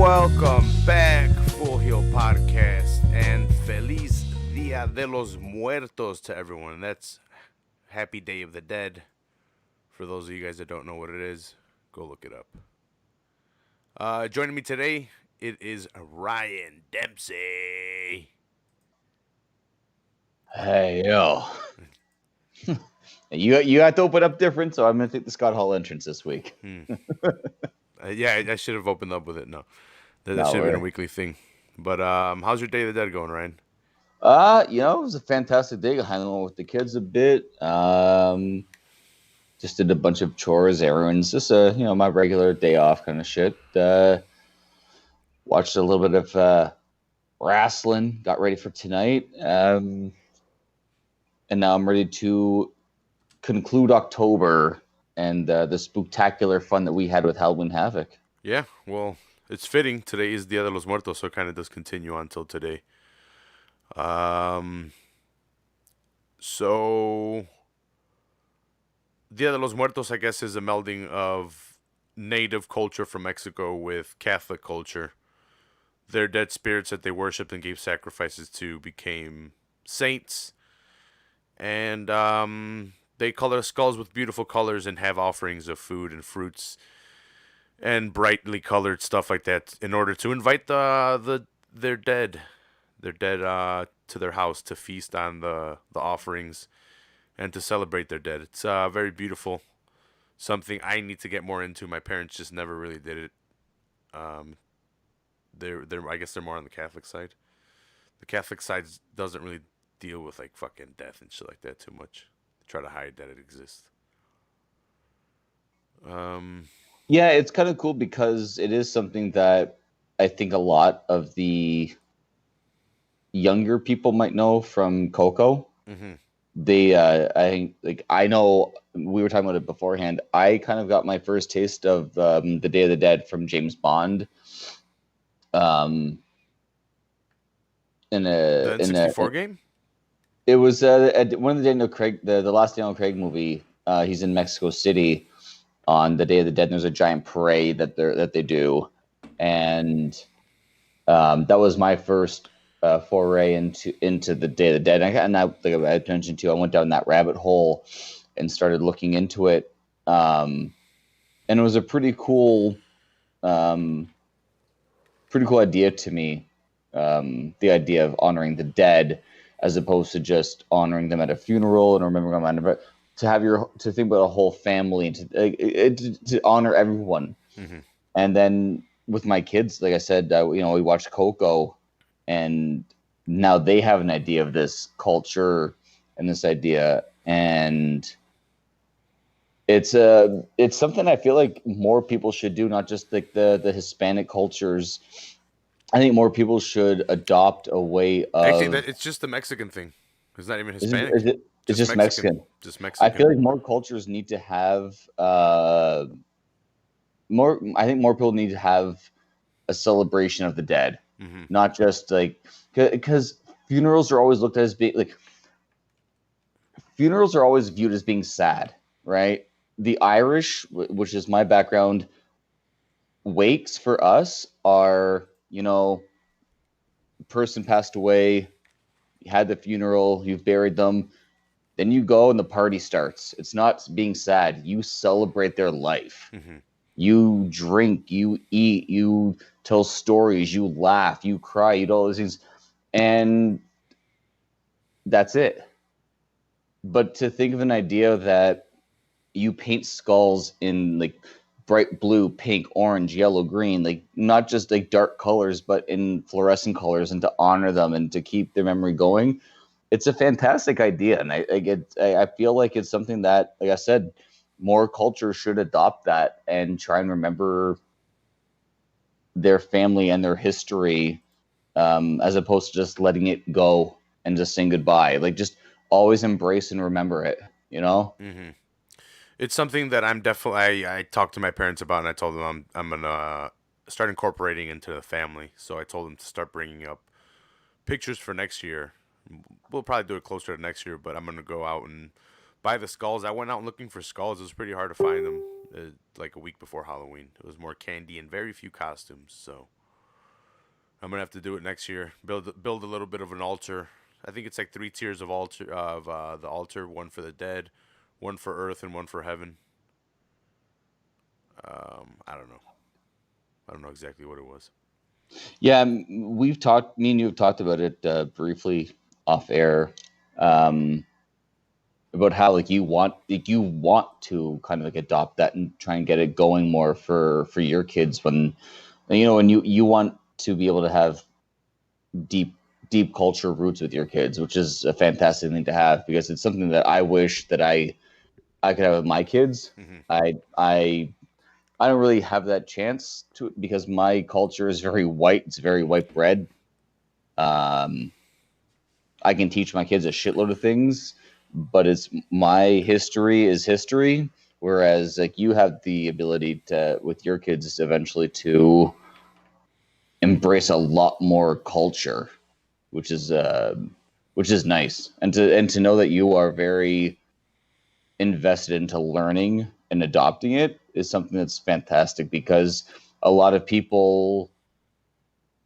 Welcome back, Full Heel Podcast, and Feliz Dia de los Muertos to everyone. That's Happy Day of the Dead. For those of you guys that don't know what it is, go look it up. Joining me today, it is Ryan Dempsey. Hey yo, you have to open up different, so I'm gonna take the Scott Hall entrance this week. Yeah, I should have opened up with it. No, that No should have been a way. weekly thing. But how's your Day of the Dead going, Ryan? It was a fantastic day. Hanging out with the kids a bit. Just did a bunch of chores, errands, just my regular day off kind of shit. Watched a little bit of wrestling. Got ready for tonight. And now I'm ready to conclude October and the spooktacular fun that we had with Halloween Havoc. Yeah, well, it's fitting. Today is Dia de los Muertos, so it kind of does continue until today. So Dia de los Muertos, I guess, is a melding of native culture from Mexico with Catholic culture. Their dead spirits that they worshipped and gave sacrifices to became saints, and they color skulls with beautiful colors and have offerings of food and fruits and brightly colored stuff like that in order to invite their dead to their house to feast on the offerings and to celebrate their dead. It's very beautiful. Something I need to get more into. My parents just never really did it. They're I guess they're more on the Catholic side. The Catholic side doesn't really deal with like fucking death and shit like that too much. They try to hide that it exists. Yeah, it's kind of cool because it is something that I think a lot of the younger people might know from Coco. Mm-hmm. I know we were talking about it beforehand. I kind of got my first taste of the Day of the Dead from James Bond. In The a N64 game? It was one of the Daniel Craig, the last Daniel Craig movie. He's in Mexico City on the Day of the Dead. And there's a giant parade that they do, and that was my first foray into the Day of the Dead. And like I mentioned too, I went down that rabbit hole and started looking into it, and it was a pretty cool idea to me. The idea of honoring the dead as opposed to just honoring them at a funeral and remembering them, but to think about a whole family and to honor everyone. Mm-hmm. And then with my kids, like I said, we watched Coco, and now they have an idea of this culture and this idea, and it's something I feel like more people should do, not just like the Hispanic cultures. I think more people should adopt a way of. Actually, it's just the Mexican thing. It's not even Hispanic. It's just Mexican. Just Mexican. I feel like more cultures need to have more. I think more people need to have a celebration of the dead, Mm-hmm. not just like because funerals are always looked at as being like. Funerals are always viewed as being sad, right? The Irish, which is my background, wakes for us are, person passed away, you had the funeral, you've buried them, then you go and the party starts. It's not being sad. You celebrate their life. Mm-hmm. You drink, you eat, you tell stories, you laugh, you cry, you do all those things. And that's it. But to think of an idea that you paint skulls in like bright blue, pink, orange, yellow, green, like not just like dark colors, but in fluorescent colors, and to honor them and to keep their memory going, it's a fantastic idea. And I feel like it's something that, like I said, more cultures should adopt that and try and remember their family and their history, as opposed to just letting it go and just saying goodbye. Like just always embrace and remember it, Mm-hmm. It's something that I'm definitely. I talked to my parents about, and I told them I'm gonna start incorporating into the family. So I told them to start bringing up pictures for next year. We'll probably do it closer to next year, but I'm gonna go out and buy the skulls. I went out looking for skulls. It was pretty hard to find them. Like a week before Halloween, it was more candy and very few costumes. So I'm gonna have to do it next year. Build a little bit of an altar. I think it's like 3 tiers of altar of the altar. One for the dead, one for earth, and one for heaven. I don't know. I don't know exactly what it was. Yeah, we've talked. Me and you have talked about it briefly off air, um, about how you want to kind of like adopt that and try and get it going more for your kids when when you want to be able to have deep culture roots with your kids, which is a fantastic thing to have because it's something that I wish that I could have with my kids. Hmm. I don't really have that chance to because my culture is very white. It's very white bread. Um, I can teach my kids a shitload of things, but it's my history is history. Whereas like you have the ability to with your kids eventually to embrace a lot more culture, which is nice, and to know that you are very invested into learning and adopting it is something that's fantastic because a lot of people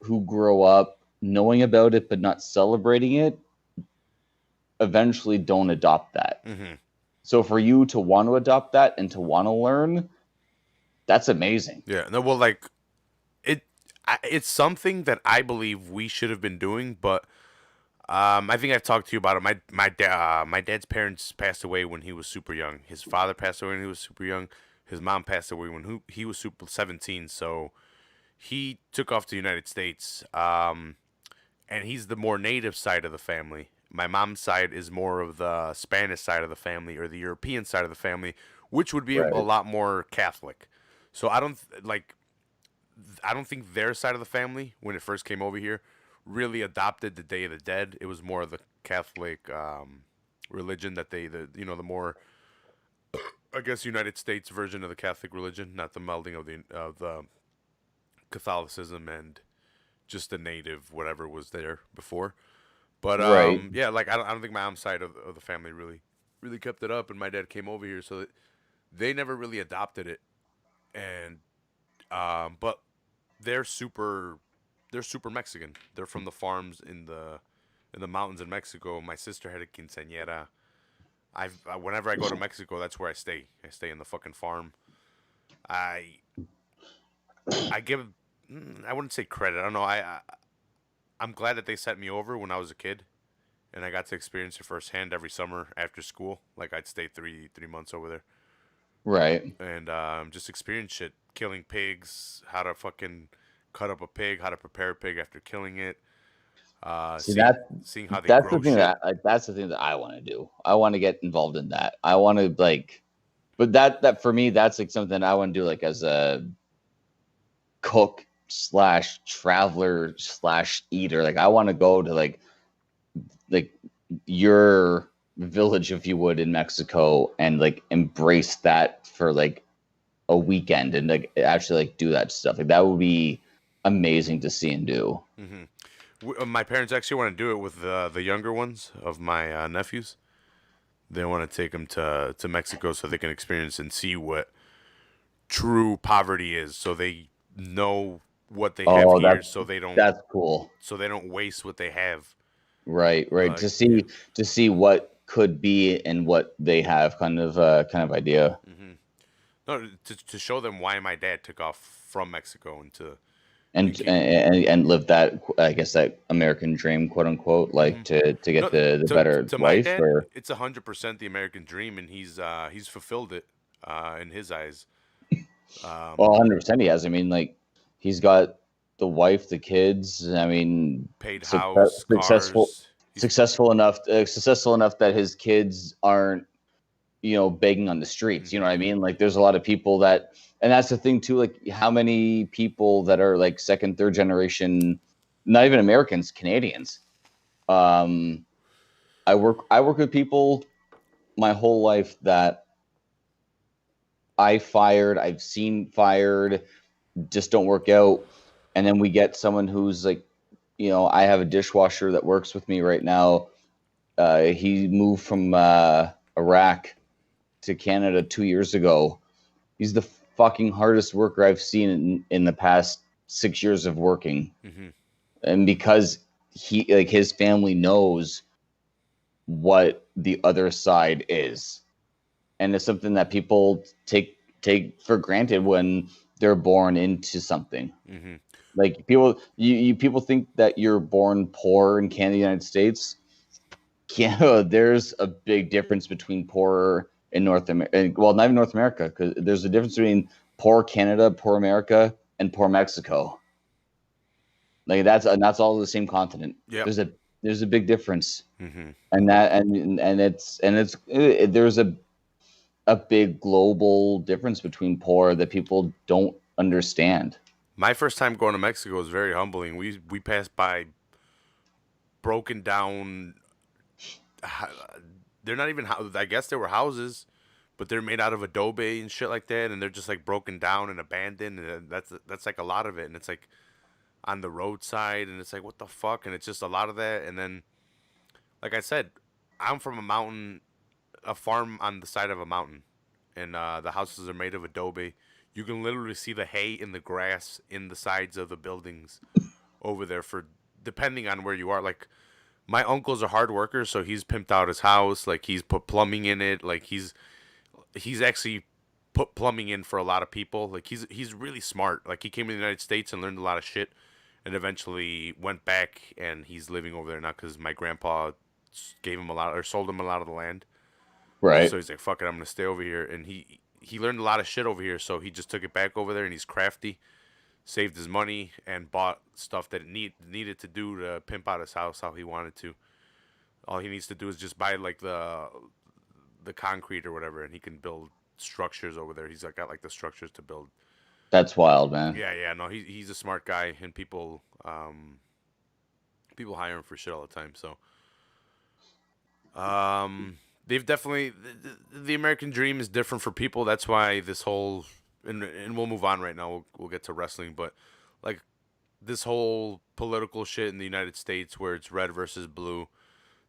who grow up knowing about it but not celebrating it eventually don't adopt that. Hmm. So for you to want to adopt that and to want to learn, that's amazing. Yeah. No. Well, like it. It's something that I believe we should have been doing, but I think I've talked to you about it. My dad's parents passed away when he was super young. His father passed away when he was super young. His mom passed away when he was super 17. So he took off to the United States. And he's the more native side of the family. My mom's side is more of the Spanish side of the family or the European side of the family, which would be a Right. lot more Catholic. So I don't think their side of the family when it first came over here really adopted the Day of the Dead. It was more of the Catholic religion that the more I guess United States version of the Catholic religion, not the melding of the Catholicism and just the native whatever was there before. But Right. yeah, like I don't think my mom's side of the family really kept it up, and my dad came over here, so that they never really adopted it. And but they're super they're super Mexican. They're from the farms in the mountains in Mexico. My sister had a quinceañera. Whenever I go to Mexico, that's where I stay. I stay in the fucking farm. I I give I wouldn't say credit. I don't know. I'm glad that they sent me over when I was a kid and I got to experience it firsthand every summer after school. Like I'd stay three months over there Right. and just experience shit, killing pigs, how to fucking cut up a pig, how to prepare a pig after killing it, See seeing that seeing how they that's the grow thing shit. that like, that's the thing that I want to do. I want to get involved in that. I want to like, but that for me that's like something I want to do like as a cook slash traveler slash eater. Like I want to go to like your village, if you would, in Mexico, and like embrace that for like a weekend and like actually like do that stuff. Like that would be amazing to see and do. Hmm. My parents actually want to do it with the younger ones of my nephews. They want to take them to Mexico so they can experience and see what true poverty is, so they know what they have Oh, here, so they don't that's cool. waste what they have. Right, right. Yeah. To see what could be and what they have kind of idea. Hmm. No, to show them why my dad took off from Mexico and to and And keep. live that I guess that American dream, quote unquote, Hmm. like to get No, the to better my life dad, or it's 100% the American dream, and he's fulfilled it in his eyes. well, Um, 100% he has. I mean, like he's got the wife, the kids. I mean, Paid success, house, cars. He's successful enough that his kids aren't begging on the streets. You know hmm what I mean? Like there's a lot of people that, and that's the thing too. Like how many people that are like second, third generation, not even Americans, Canadians. Um, I work with people my whole life that I've seen fired, just don't work out. And then we get someone who's like, I have a dishwasher that works with me right now. He moved from Iraq to Canada 2 years ago. He's the fucking hardest worker I've seen in the past 6 years of working. hmm and because his family knows what the other side is, and it's something that people take for granted when they're born into something. Mm-hmm. Like people think that you're born poor in Canada, United States. Canada, there's a big difference between poor in North America. Well, not even North America, because there's a difference between poor Canada, poor America, and poor Mexico. Like that's all the same continent. Yep. There's a big difference, Mm-hmm. and that and it's there's a big global difference between poor that people don't understand. My first time going to Mexico was very humbling. We passed by broken down. They're not even. I guess they were houses, but they're made out of adobe and shit like that, and they're just like broken down and abandoned. And that's like a lot of it, and it's like on the roadside, and it's like what the fuck, and it's just a lot of that. And then, like I said, I'm from a farm on the side of a mountain, and the houses are made of adobe. You can literally see the hay in the grass in the sides of the buildings over there for depending on where you are. Like my uncle's a hard worker, so he's pimped out his house. Like he's put plumbing in it. Like he's actually put plumbing in for a lot of people. Like he's really smart. Like he came to the United States and learned a lot of shit, and eventually went back and he's living over there now because my grandpa gave him a lot or sold him a lot of the land. Right. So he's like, "Fuck it, I'm gonna stay over here." And he learned a lot of shit over here, so he just took it back over there, and he's crafty, saved his money, and bought stuff that it needed to do to pimp out his house how he wanted to. All he needs to do is just buy like the concrete or whatever, and he can build structures over there. He's like got like the structures to build. That's wild, man. Yeah, yeah, no, he's a smart guy, and people hire him for shit all the time. So they've definitely the American dream is different for people. That's why this whole and we'll move on right now. We'll get to wrestling, but like this whole political shit in the United States where it's red versus blue.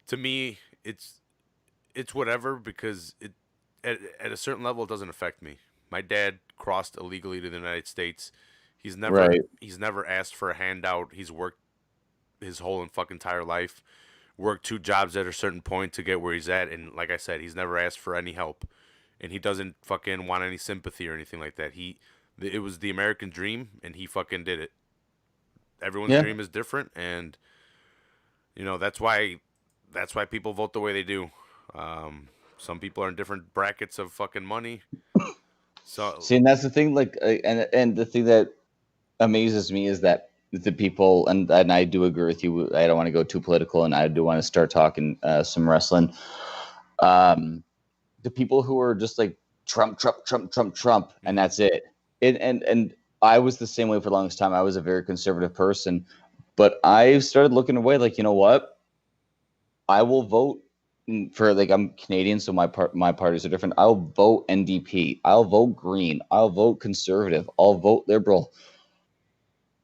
To me, it's whatever because it at a certain level it doesn't affect me. My dad crossed illegally to the United States. Right. He's never asked for a handout. He's worked his whole fucking entire life. Worked two jobs at a certain point to get where he's at, and like I said, he's never asked for any help, and he doesn't fucking want any sympathy or anything like that. It was the American dream, and he fucking did it. Everyone's Yeah. dream is different, and that's why people vote the way they do. Some people are in different brackets of fucking money. So See, and that's the thing. Like, and the thing that amazes me is that the people, and I do agree with you. I don't want to go too political, and I do want to start talking some wrestling. Um, the people who are just like Trump, Trump, Trump, Trump, Trump, and mhm, that's it. And I was the same way for the longest time. I was a very conservative person, but I started looking away. Like, you know what? I will vote for, like, I'm Canadian, so my parties are different. I'll vote NDP. I'll vote Green. I'll vote Conservative. I'll vote Liberal.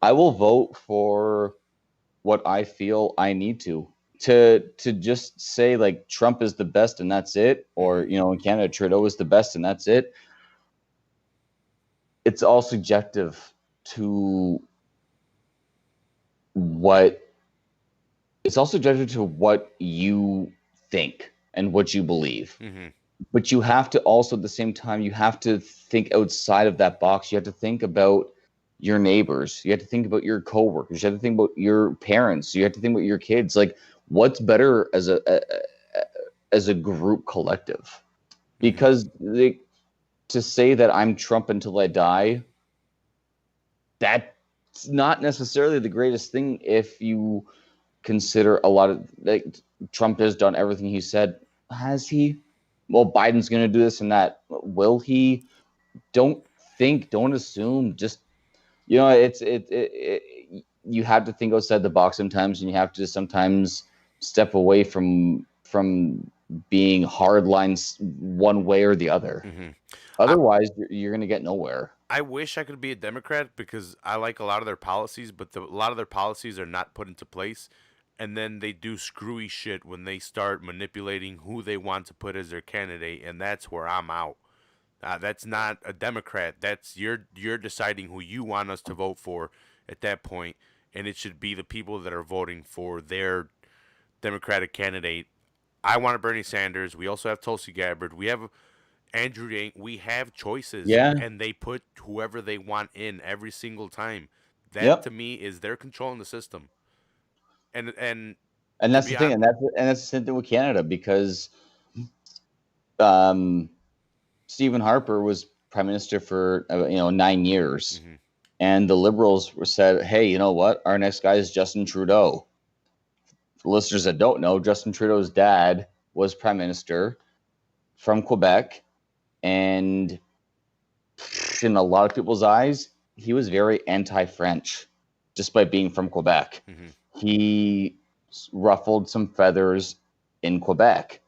I will vote for what I feel I need to just say like Trump is the best and that's it, or mhm, in Canada Trudeau is the best and that's it. It's all subjective to what it's all subjective to what you think and what you believe. mhm, But you have to also at the same time you have to think outside of that box. You have to think about your neighbors. You have to think about your coworkers. You have to think about your parents. You have to think about your kids. Like, what's better as a group collective? mhm, Because to say that I'm Trump until I die, that's not necessarily the greatest thing if you consider a lot of, like, Trump has done everything he said. Has he? Well, Biden's going to do this and that. Will he? Don't think, don't assume. Just, you have to think outside the box sometimes, and you have to sometimes step away from being hard lines one way or the other. mhm. I Otherwise, you're going to get nowhere. I wish I could be a Democrat because I like a lot of their policies, but a lot of their policies are not put into place. And then they do screwy shit when they start manipulating who they want to put as their candidate, and that's where I'm out. That's not a Democrat. That's you're deciding who you want us to vote for at that point, and it should be the people that are voting for their Democratic candidate. I wanted Bernie Sanders. We also have Tulsi Gabbard. We have Andrew Yang. We have choices, Yeah. and they put whoever they want in every single time. That to Yep. me is they're controlling the system. And And to that's be the thing, honest, and that's the same thing with Canada because um, Stephen Harper was prime minister for 9 years, mm-hmm, and the Liberals were said, "Hey, you know what? Our next guy is Justin Trudeau." For listeners that don't know, Justin Trudeau's dad was prime minister from Quebec, and in a lot of people's eyes, he was very anti-French, despite being from Quebec. mm-hmm, He ruffled some feathers in Quebec.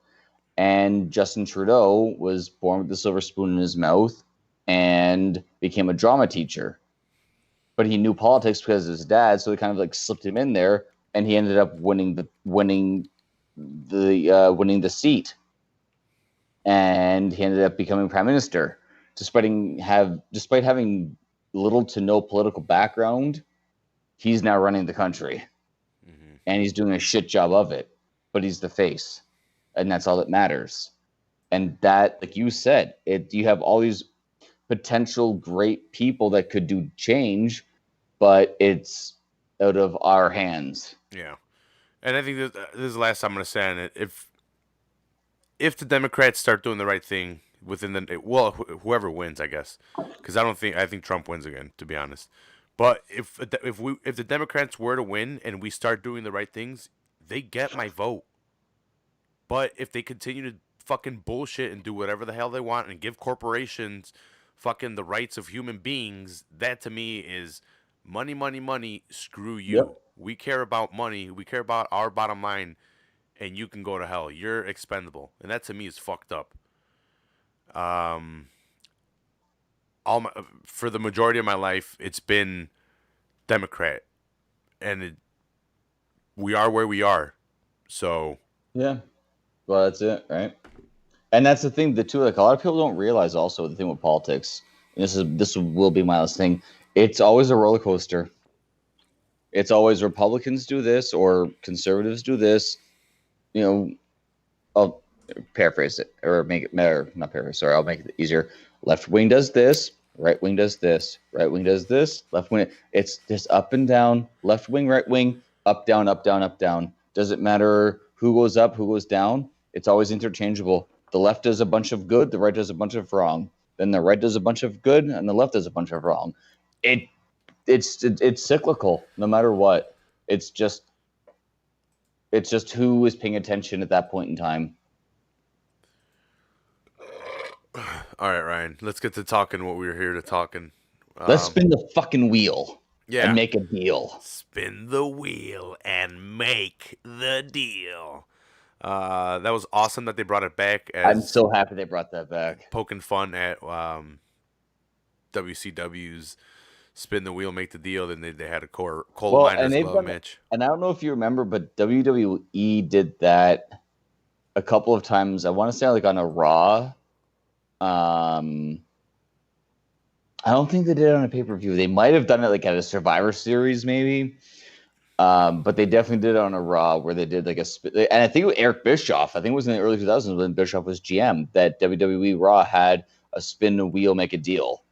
And Justin Trudeau was born with the silver spoon in his mouth and became a drama teacher. But he knew politics because of his dad, so they kind of like slipped him in there, and he ended up winning the seat, and he ended up becoming prime minister, despite having little to no political background. He's now running the country, mm-hmm. and he's doing a shit job of it. But he's the face, and that's all that matters. And that, like you said, you have all these potential great people that could do change, but it's out of our hands. Yeah. And I think that this is the last time I'm going to say on it. If the Democrats start doing the right thing within whoever wins, I guess, because I think Trump wins again, to be honest. But if the Democrats were to win and we start doing the right things, they get my vote. But if they continue to fucking bullshit and do whatever the hell they want and give corporations fucking the rights of human beings, that to me is money, money, money. Screw you. Yep. We care about money. We care about our bottom line, and you can go to hell. You're expendable, and that to me is fucked up. Um, for the majority of my life, it's been Democrat, and we are where we are. So Yeah. Well, that's it, right? And that's the thing that too. Like a lot of people don't realize also the thing with politics. And this will be my last thing. It's always a roller coaster. It's always Republicans do this or conservatives do this. You know, I'll paraphrase it or make it better. Not paraphrase. Sorry, I'll make it easier. Left wing does this. Right wing does this. Right wing does this. Left wing. It's just up and down. Left wing, right wing, up, down, up, down, up, down. Doesn't matter who goes up, who goes down. It's always interchangeable. The left does a bunch of good. The right does a bunch of wrong. Then the right does a bunch of good, and the left does a bunch of wrong. It it's cyclical, no matter what. It's just who is paying attention at that point in time. all right, Ryan, let's get to talking what we were here to talking. Let's Um, spin the fucking wheel and yeah, make a deal. spin the wheel and make the deal. That was awesome that they brought it back I'm as so happy they brought that back. poking fun at WCW's spin the wheel, make the deal. Then they had a coal Well, and miners they've glove done, match. and I don't know if you remember, but WWE did that a couple of times. I want to say like on a Raw. Um, I don't think they did it on a pay per view. They might have done it like at a Survivor Series, maybe. But they definitely did it on a Raw where they did like and I think it was Eric Bischoff. I think it was in the early 2000s when Bischoff was GM that WWE Raw had a spin the wheel, make a deal,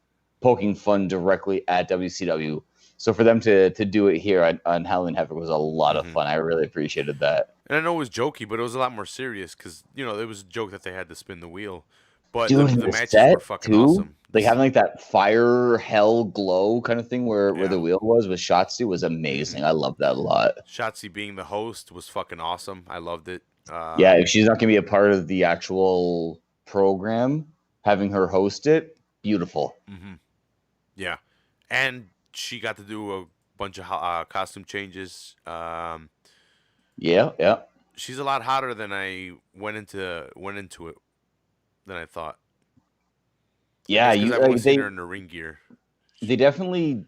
poking fun directly at WCW. So for them to do it here on Halloween Havoc was a lot of Mm-hmm. fun. I really appreciated that. And I know it was jokey, but it was a lot more serious because it was a joke that they had to spin the wheel. But Dude, in the the matches were set fucking too, awesome. like having like that fire hell glow kind of thing where Yeah. the wheel was with Shotzi was Mm-hmm. amazing. I love that a lot. Shotzi being the host was fucking awesome. I loved it. Yeah, if she's not gonna be a part of the actual program, having her host it, beautiful. Mm-hmm. Yeah, and she got to do a bunch of costume changes. Yeah, yeah, She's a lot hotter than I went into it than I thought. I yeah. guess because You I've only like seen her in the ring gear. they definitely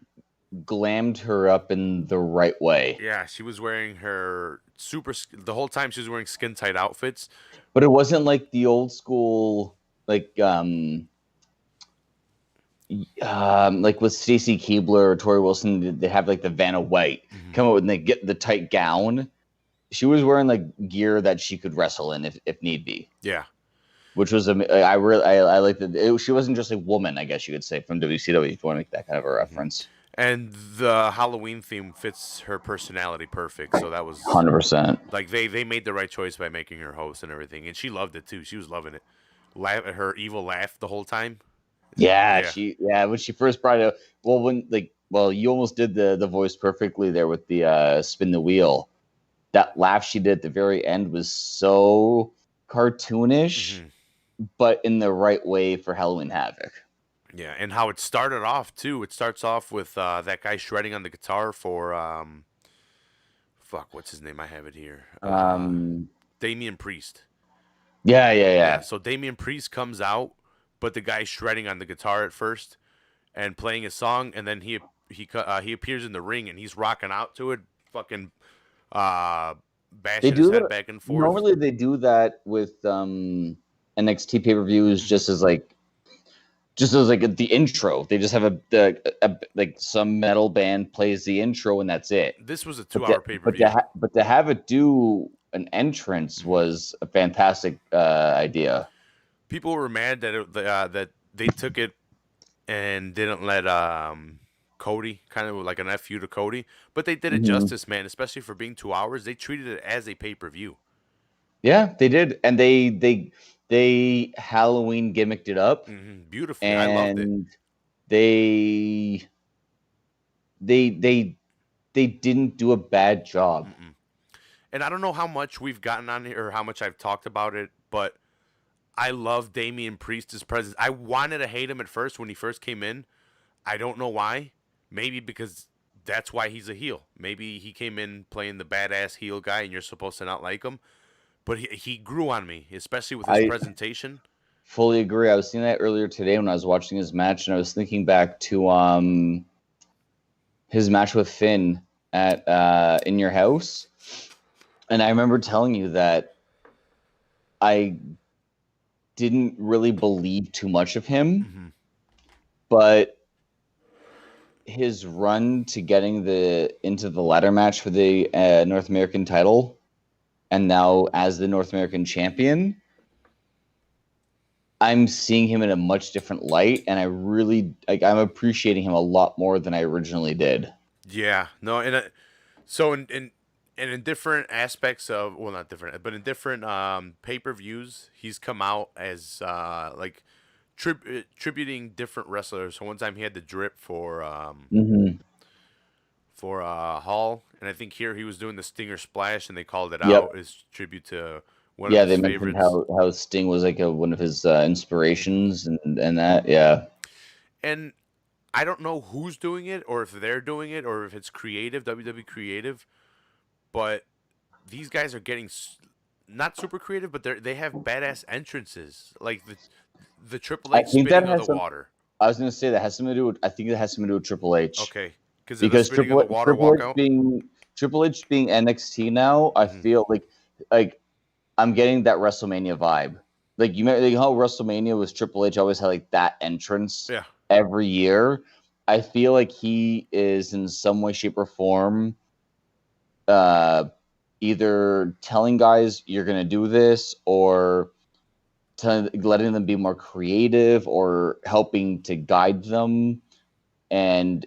glammed her up in the right way, Yeah, she was wearing her the whole time. She was wearing skin tight outfits. but it wasn't like the old school like like with Stacy Keibler or Tori Wilson, they have like the Vanna White Mm-hmm. come out and they get the tight gown. She was wearing like gear that she could wrestle in if need be, Yeah. which was I like that she wasn't just a woman, I guess you could say, from WCW if you want to make that kind of a Mm-hmm. reference. And the Halloween theme fits her personality perfect. So that was 100%. like they made the right choice by making her host and everything, and she loved it too. She was loving it. Her evil laugh the whole time. Yeah, Yeah. when she first brought it, you almost did the voice perfectly there with the spin the wheel. That laugh she did at the very end was so cartoonish, Mm-hmm. but in the right way for Halloween Havoc. Yeah, and how it started off too. It starts off with that guy shredding on the guitar for fuck, what's his name? I have it here. Um, Damian Priest. yeah, yeah, Yeah, yeah. so Damian Priest comes out, but the guy's shredding on the guitar at first and playing his song, and then he appears in the ring and he's rocking out to it, fucking uh, They bashing his do head that. back and forth. Normally, they do that with NXT pay per views, Mm-hmm. just as like the intro. They just have like some metal band plays the intro and that's it. This was a But 2 hour pay per view. to have it do an entrance Mm-hmm. was a fantastic idea. People were mad that they took it and didn't let Cody, kind of like an FU to Cody, but they did it Mm-hmm. justice, man. Especially for being 2 hours, they treated it as a pay per view. Yeah, they did, and they Halloween gimmicked it up, Mm-hmm. Beautifully, I loved it. and they they they they didn't do a bad job. Mm-mm. And I don't know how much we've gotten on here or how much I've talked about it, but I love Damian Priest's presence. I wanted to hate him at first when he first came in. I don't know why. Maybe because that's why he's a heel. Maybe he came in playing the badass heel guy and you're supposed to not like him. But he grew on me, especially with his I presentation. fully agree. I was seeing that earlier today when I was watching his match, and I was thinking back to his match with Finn at In Your House, and I remember telling you that I didn't really believe too much of him, Mm-hmm. but his run to getting into the ladder match for the North American title, and now as the North American champion, I'm seeing him in a much different light, and I really I'm appreciating him a lot more than I originally did. Yeah, no, so in different aspects of, well, not different, but in different pay per views, he's come out as like tributing different wrestlers. So one time he had the drip Mm-hmm. for Hall, and I think here he was doing the Stinger Splash, and they called it Yep. out as tribute to one of Yeah, his they mentioned favorites. how Sting was like one of his Hmm. inspirations, and that. Yeah, And I don't know who's doing it, or if they're doing it, or if it's creative, WWE creative, but these guys are getting not super creative, but they have badass entrances, like the Triple I H think that spitting of has the some. water. I was gonna say that has something to do with. I think it has something to do with Triple H Okay, because of the because spitting of the water walkout. Triple H being NXT now. I Hmm. feel like I'm getting that WrestleMania vibe. Like you remember like how WrestleMania was Triple H always had like that entrance Yeah. every year. I feel like he is in some way, shape, or form uh, either telling guys you're gonna do this or letting them be more creative or helping to guide them. And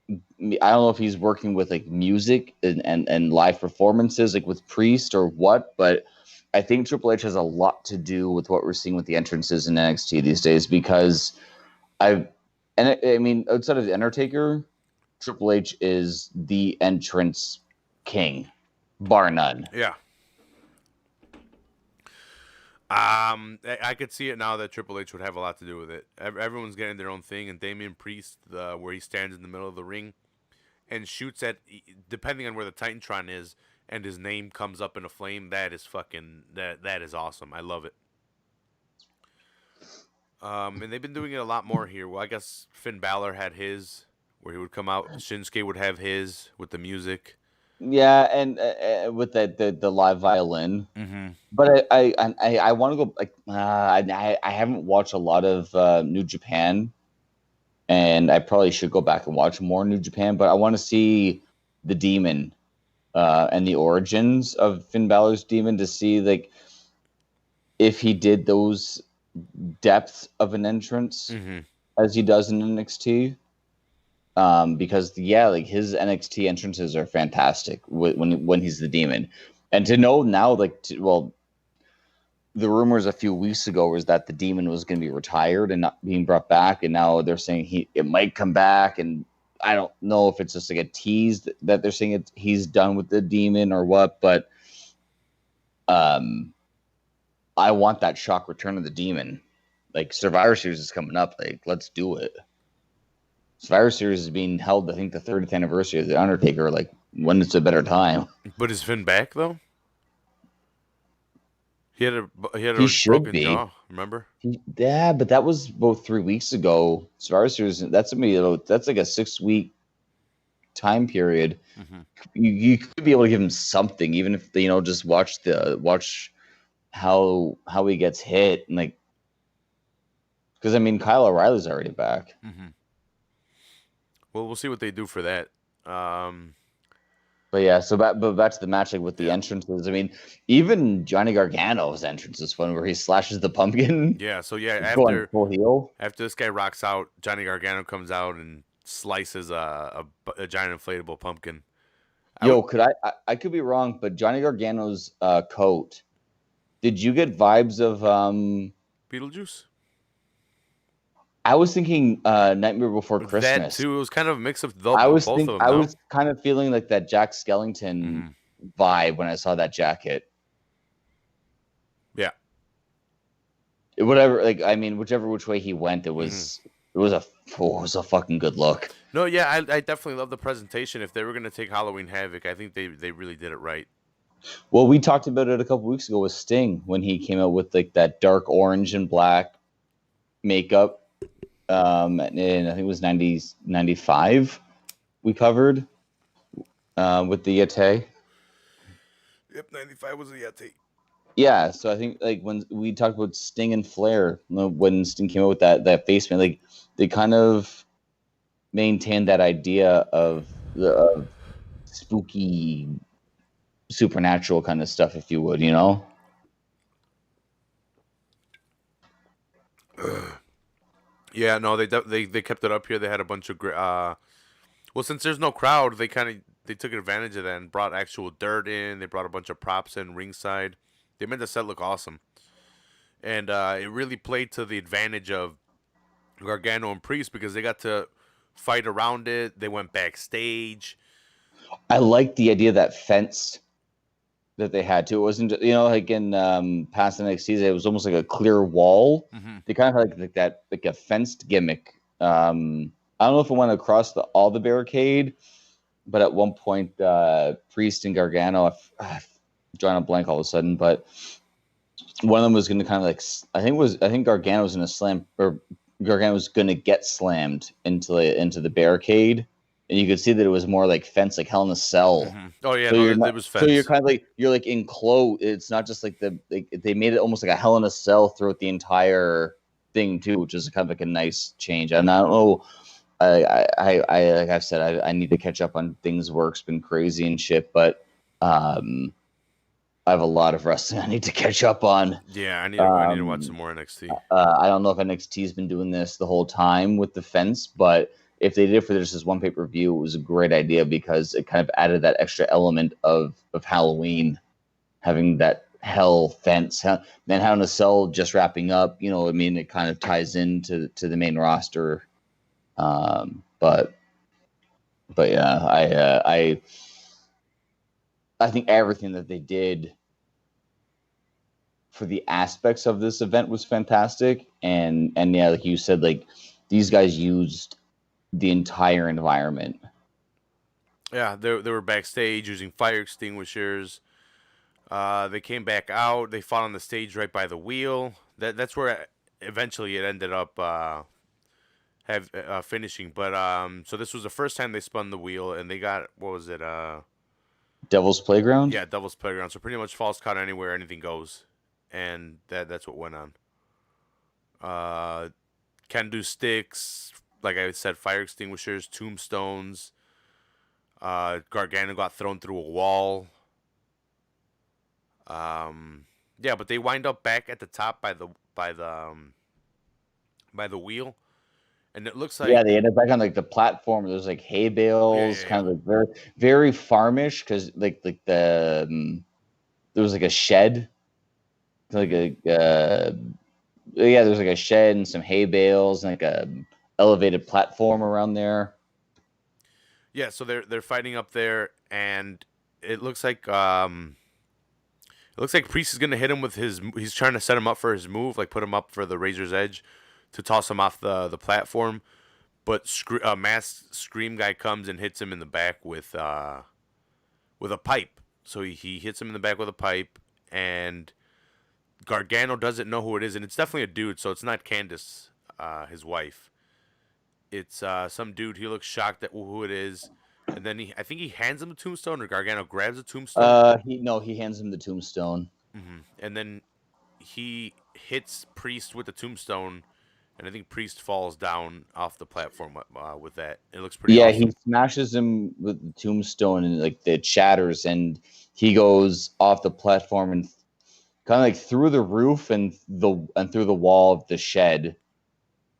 I don't know if he's working with like music and live performances, like with Priest or what, but I think Triple H has a lot to do with what we're seeing with the entrances in NXT these days because I mean, outside of the Undertaker, Triple H is the entrance king, bar none. Yeah. I could see it now that Triple H would have a lot to do with it. Everyone's getting their own thing, and Damian Priest, where he stands in the middle of the ring and shoots at, depending on where the Titantron is, and his name comes up in a flame. That is fucking that is awesome. I love it. And they've been doing it a lot more here. Well, I guess Finn Balor had his, where he would come out. Shinsuke would have his with the music. Yeah, and with the live violin. Mm-hmm. But I want to go like I haven't watched a lot of New Japan, and I probably should go back and watch more New Japan, but I want to see the Demon and the origins of Finn Balor's Demon to see like if he did those depths of an entrance Mm-hmm. as he does in NXT. Because like his NXT entrances are fantastic when he's the Demon, and to know now, the rumors a few weeks ago was that the Demon was going to be retired and not being brought back, and now they're saying it might come back, and I don't know if it's just like a tease that they're saying he's done with the Demon or what, but um, I want that shock return of the Demon. Like Survivor Series is coming up, like let's do it. Survivor Series is being held, I think, the 30th anniversary of the Undertaker. Like when it's a better time, But is Finn back though? He had a he should broken be. jaw. Remember? Yeah, but that was about 3 weeks ago. Survivor Series, that's like a 6 week time period. Mm-hmm. You could be able to give him something, even if just watch how he gets hit, and like because I mean Kyle O'Reilly's already back. Mm-hmm. Well, we'll see what they do for that. But yeah, but back to the match, like with the Yeah. entrances. I mean, even Johnny Gargano's entrance is fun, where he slashes the pumpkin. Yeah. So yeah, Going full heel. after this guy rocks out, Johnny Gargano comes out and slices a giant inflatable pumpkin. I would Yo, I could be wrong, but Johnny Gargano's coat. Did you get vibes of Beetlejuice. I was thinking Nightmare Before That Christmas. too. It was kind of a mix of both of them. I No. was kind of feeling like that Jack Skellington Mm-hmm. vibe when I saw that jacket. Yeah. Whatever, like I mean, whichever which way he went, it was a fucking good look. No, yeah, I definitely love the presentation. If they were gonna take Halloween Havoc, I think they really did it right. Well, we talked about it a couple weeks ago with Sting when he came out with like that dark orange and black makeup. And I think it was 95 we covered with the Yeti. Yep, 95 was a Yeti. Yeah, so I think like when we talked about Sting and Flair, when Sting came out with that face paint, like they kind of maintained that idea of the spooky, supernatural kind of stuff, if you would, Yeah, no, they kept it up here. They had a bunch of well, since there's no crowd, they took advantage of that and brought actual dirt in. They brought a bunch of props in ringside. They made the set look awesome, and it really played to the advantage of Gargano and Priest because they got to fight around it. They went backstage. I like the idea of that fence that they had too. It wasn't, like in past NXT, it was almost like a clear wall. Mm-hmm. They kind of had like that, like a fenced gimmick. I don't know if it went across all the barricade, but at one point, Priest and Gargano, I've drawn a blank all of a sudden, but one of them was going to kind of like, I think Gargano was going to slam, or Gargano was going to get slammed into the barricade. And you could see that it was more like fence, like Hell in a Cell. Mm-hmm. Oh yeah, So no, it was fence. So you're kind of like enclosed. It's not just like they made it almost like a Hell in a Cell throughout the entire thing too, which is kind of like a nice change. And I don't know. I like I've said, I need to catch up on things. Work's been crazy and shit, but I have a lot of wrestling I need to catch up on. Yeah, I need to watch some more NXT. I don't know if NXT's been doing this the whole time with the fence, but if they did it for just this one pay-per-view, it was a great idea because it kind of added that extra element of Halloween, having that hell fence. Then Hell in a Cell just wrapping up, I mean, it kind of ties into the main roster. But yeah, I think everything that they did for the aspects of this event was fantastic. And yeah, like you said, like these guys used the entire environment. Yeah, they were backstage using fire extinguishers. They came back out. They fought on the stage right by the wheel. That's where eventually it ended up finishing. But so this was the first time they spun the wheel, and they got, what was it? Devil's Playground. Yeah, Devil's Playground. So pretty much false count anywhere, anything goes, and that's what went on. Can do sticks, like I said, fire extinguishers, tombstones. Gargano got thrown through a wall. Yeah, but they wind up back at the top by the wheel, and it looks Yeah, like they ended up back on like the platform. There's like hay yeah, bales, yeah, yeah. kind of like very farmish because there was like a shed, like Mm-hmm. a yeah, there's like a shed and some hay bales and like a elevated platform around there. Yeah, so they're fighting up there, and it looks like Priest is gonna hit him with his. He's trying to set him up for his move, like put him up for the Razor's Edge, to toss him off the platform. But masked Scream guy comes and hits him in the back with a pipe. So he hits him in the back with a pipe, and Gargano doesn't know who it is, and it's definitely a dude. So it's not Candice, his wife. It's some dude. He looks shocked at who it is, and then I think he hands him the tombstone, or Gargano grabs a tombstone. He hands him the tombstone. And then he hits Priest with the tombstone, and I think Priest falls down off the platform with that. It looks pretty Yeah, he awesome. smashes him with the tombstone and like it shatters, and he goes off the platform and kind of like through the roof and through the wall of the shed,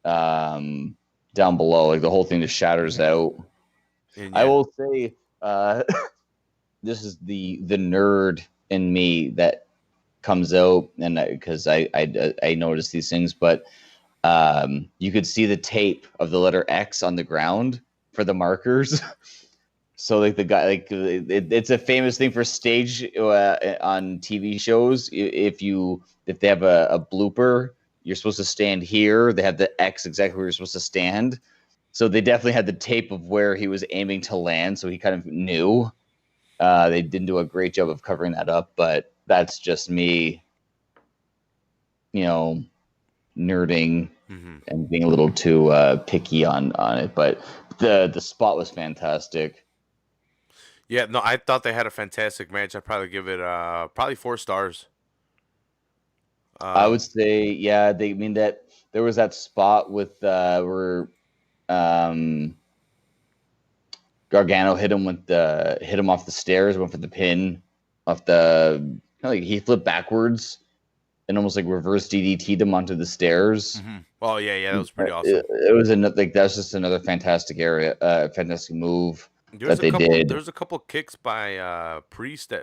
down below. Like the whole thing just shatters out. And I yeah, will say, this is the nerd in me that comes out, and because I notice these things, but you could see the tape of the letter X on the ground for the markers. So like the guy, like it's a famous thing for stage on TV shows. If they have a blooper, you're supposed to stand here. They have the X exactly where you're supposed to stand. So they definitely had the tape of where he was aiming to land, so he kind of knew. They didn't do a great job of covering that up, but that's just me, you know, nerding and being a little too picky on it. But the spot was fantastic. yeah. No, I thought they had a fantastic match. I'd probably give it probably 4 stars. I would Um, say, yeah, they I mean that there was that spot with where um, Gargano hit him off the stairs, went for the pin off the kind of like he flipped backwards and almost like reverse DDT'd him onto the stairs. Oh yeah, yeah, that was pretty awesome. It was like that's just another fantastic move that they did. There's a couple kicks by Priest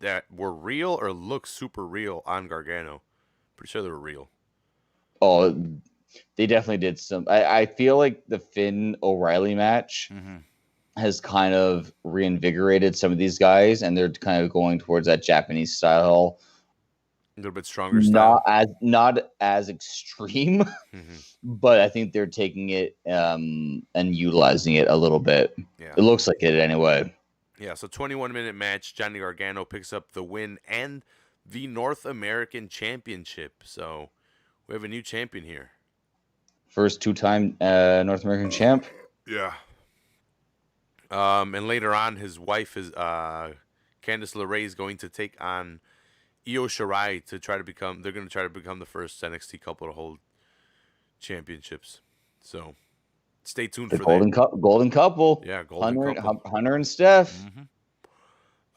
that were real or look super real on Gargano. Pretty sure they were real. Oh, they definitely did some. I feel like the Finn O'Reilly match has kind of reinvigorated some of these guys, and they're kind of going towards that Japanese style. A little bit stronger style. Not as extreme, but I think they're taking it and utilizing it a little bit. Yeah. It looks like it anyway. Yeah, so 21-minute match. Johnny Gargano picks up the win and the North American Championship. So we have a new champion here. First two-time North American champ. Yeah. And later on, his wife is Candice LeRae is going to take on Io Shirai to try to become. They're going to try to become the first NXT couple to hold championships. So stay tuned The for that. golden couple. Yeah, golden couple. Hunter and Steph.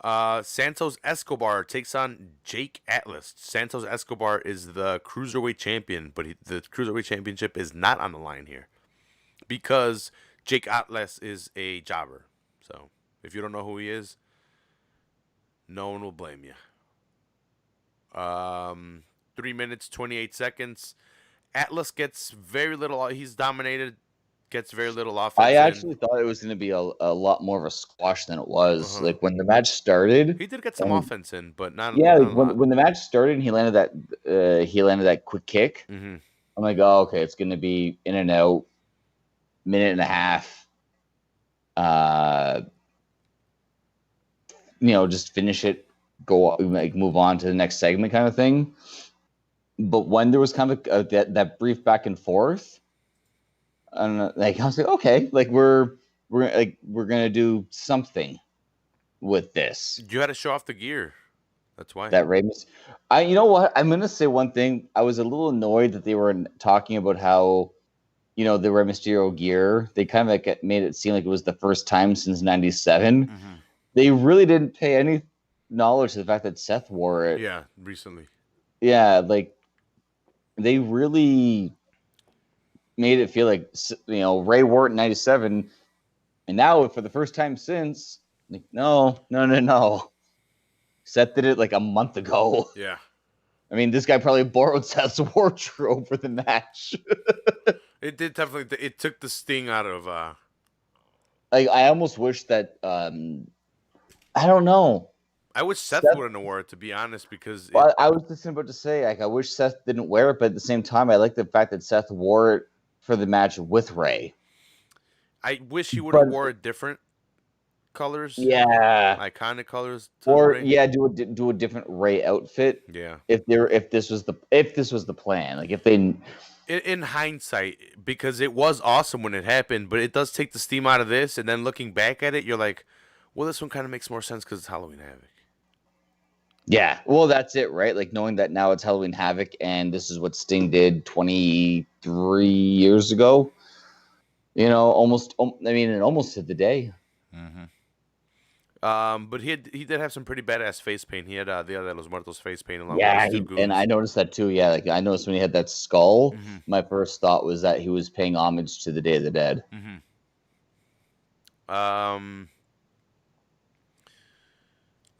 Santos Escobar takes on Jake Atlas. Santos Escobar is the cruiserweight champion, but the cruiserweight championship is not on the line here because Jake Atlas is a jobber. So if you don't know who he is, no one will blame you. 3 minutes 28 seconds. Atlas gets very little. He's dominated. Gets very little offense. I actually thought it was going to be a lot more of a squash than it was. Like when the match started, he did get some offense in, but not like a lot. when the match started and he landed that quick kick. I'm like, oh, okay, it's going to be in and out, minute and a half. Just finish it, go like move on to the next segment, kind of thing. But when there was kind of that brief back and forth, and like I was like, okay, like we're gonna do something with this. You had to show off the gear. That's why. That Ravens. You know what? I'm gonna say one thing. I was a little annoyed that they were talking about how, the Rey Mysterio gear, they kind of like made it seem like it was the first time since '97. Mm-hmm. They really didn't pay any knowledge to the fact that Seth wore it. Yeah, recently. Yeah, like they really made it feel like Ray wore it in '97, and now for the first time since, like no. Seth did it like a month ago. Yeah. I mean, this guy probably borrowed Seth's wardrobe for the match. It did definitely. It took the sting out of. Like, I almost wish that I don't know. I wish Seth Seth, wouldn't have wore it, to be honest, because it. well, I was just about to say, like, I wish Seth didn't wear it, but at the same time, I like the fact that Seth wore it for the match with Ray. I wish he would have But wore different colors, yeah, iconic colors to or Ray. yeah, do a different Ray outfit Yeah. if this was the plan. Like if they In hindsight, because it was awesome when it happened, but it does take the steam out of this. And then looking back at it, you're like, well, this one kind of makes more sense because it's Halloween Havoc. Yeah, well, that's it, right? Like knowing that now it's Halloween Havoc, and this is what Sting did 23 years ago. Almost. I mean, it almost hit the day. Mm-hmm. But he did have some pretty badass face paint. He had Dia de los Muertos face paint along with his Yeah, two and I goons. noticed that too. Yeah, like I noticed when he had that skull, Mm-hmm. my first thought was that he was paying homage to the Day of the Dead. Mm-hmm.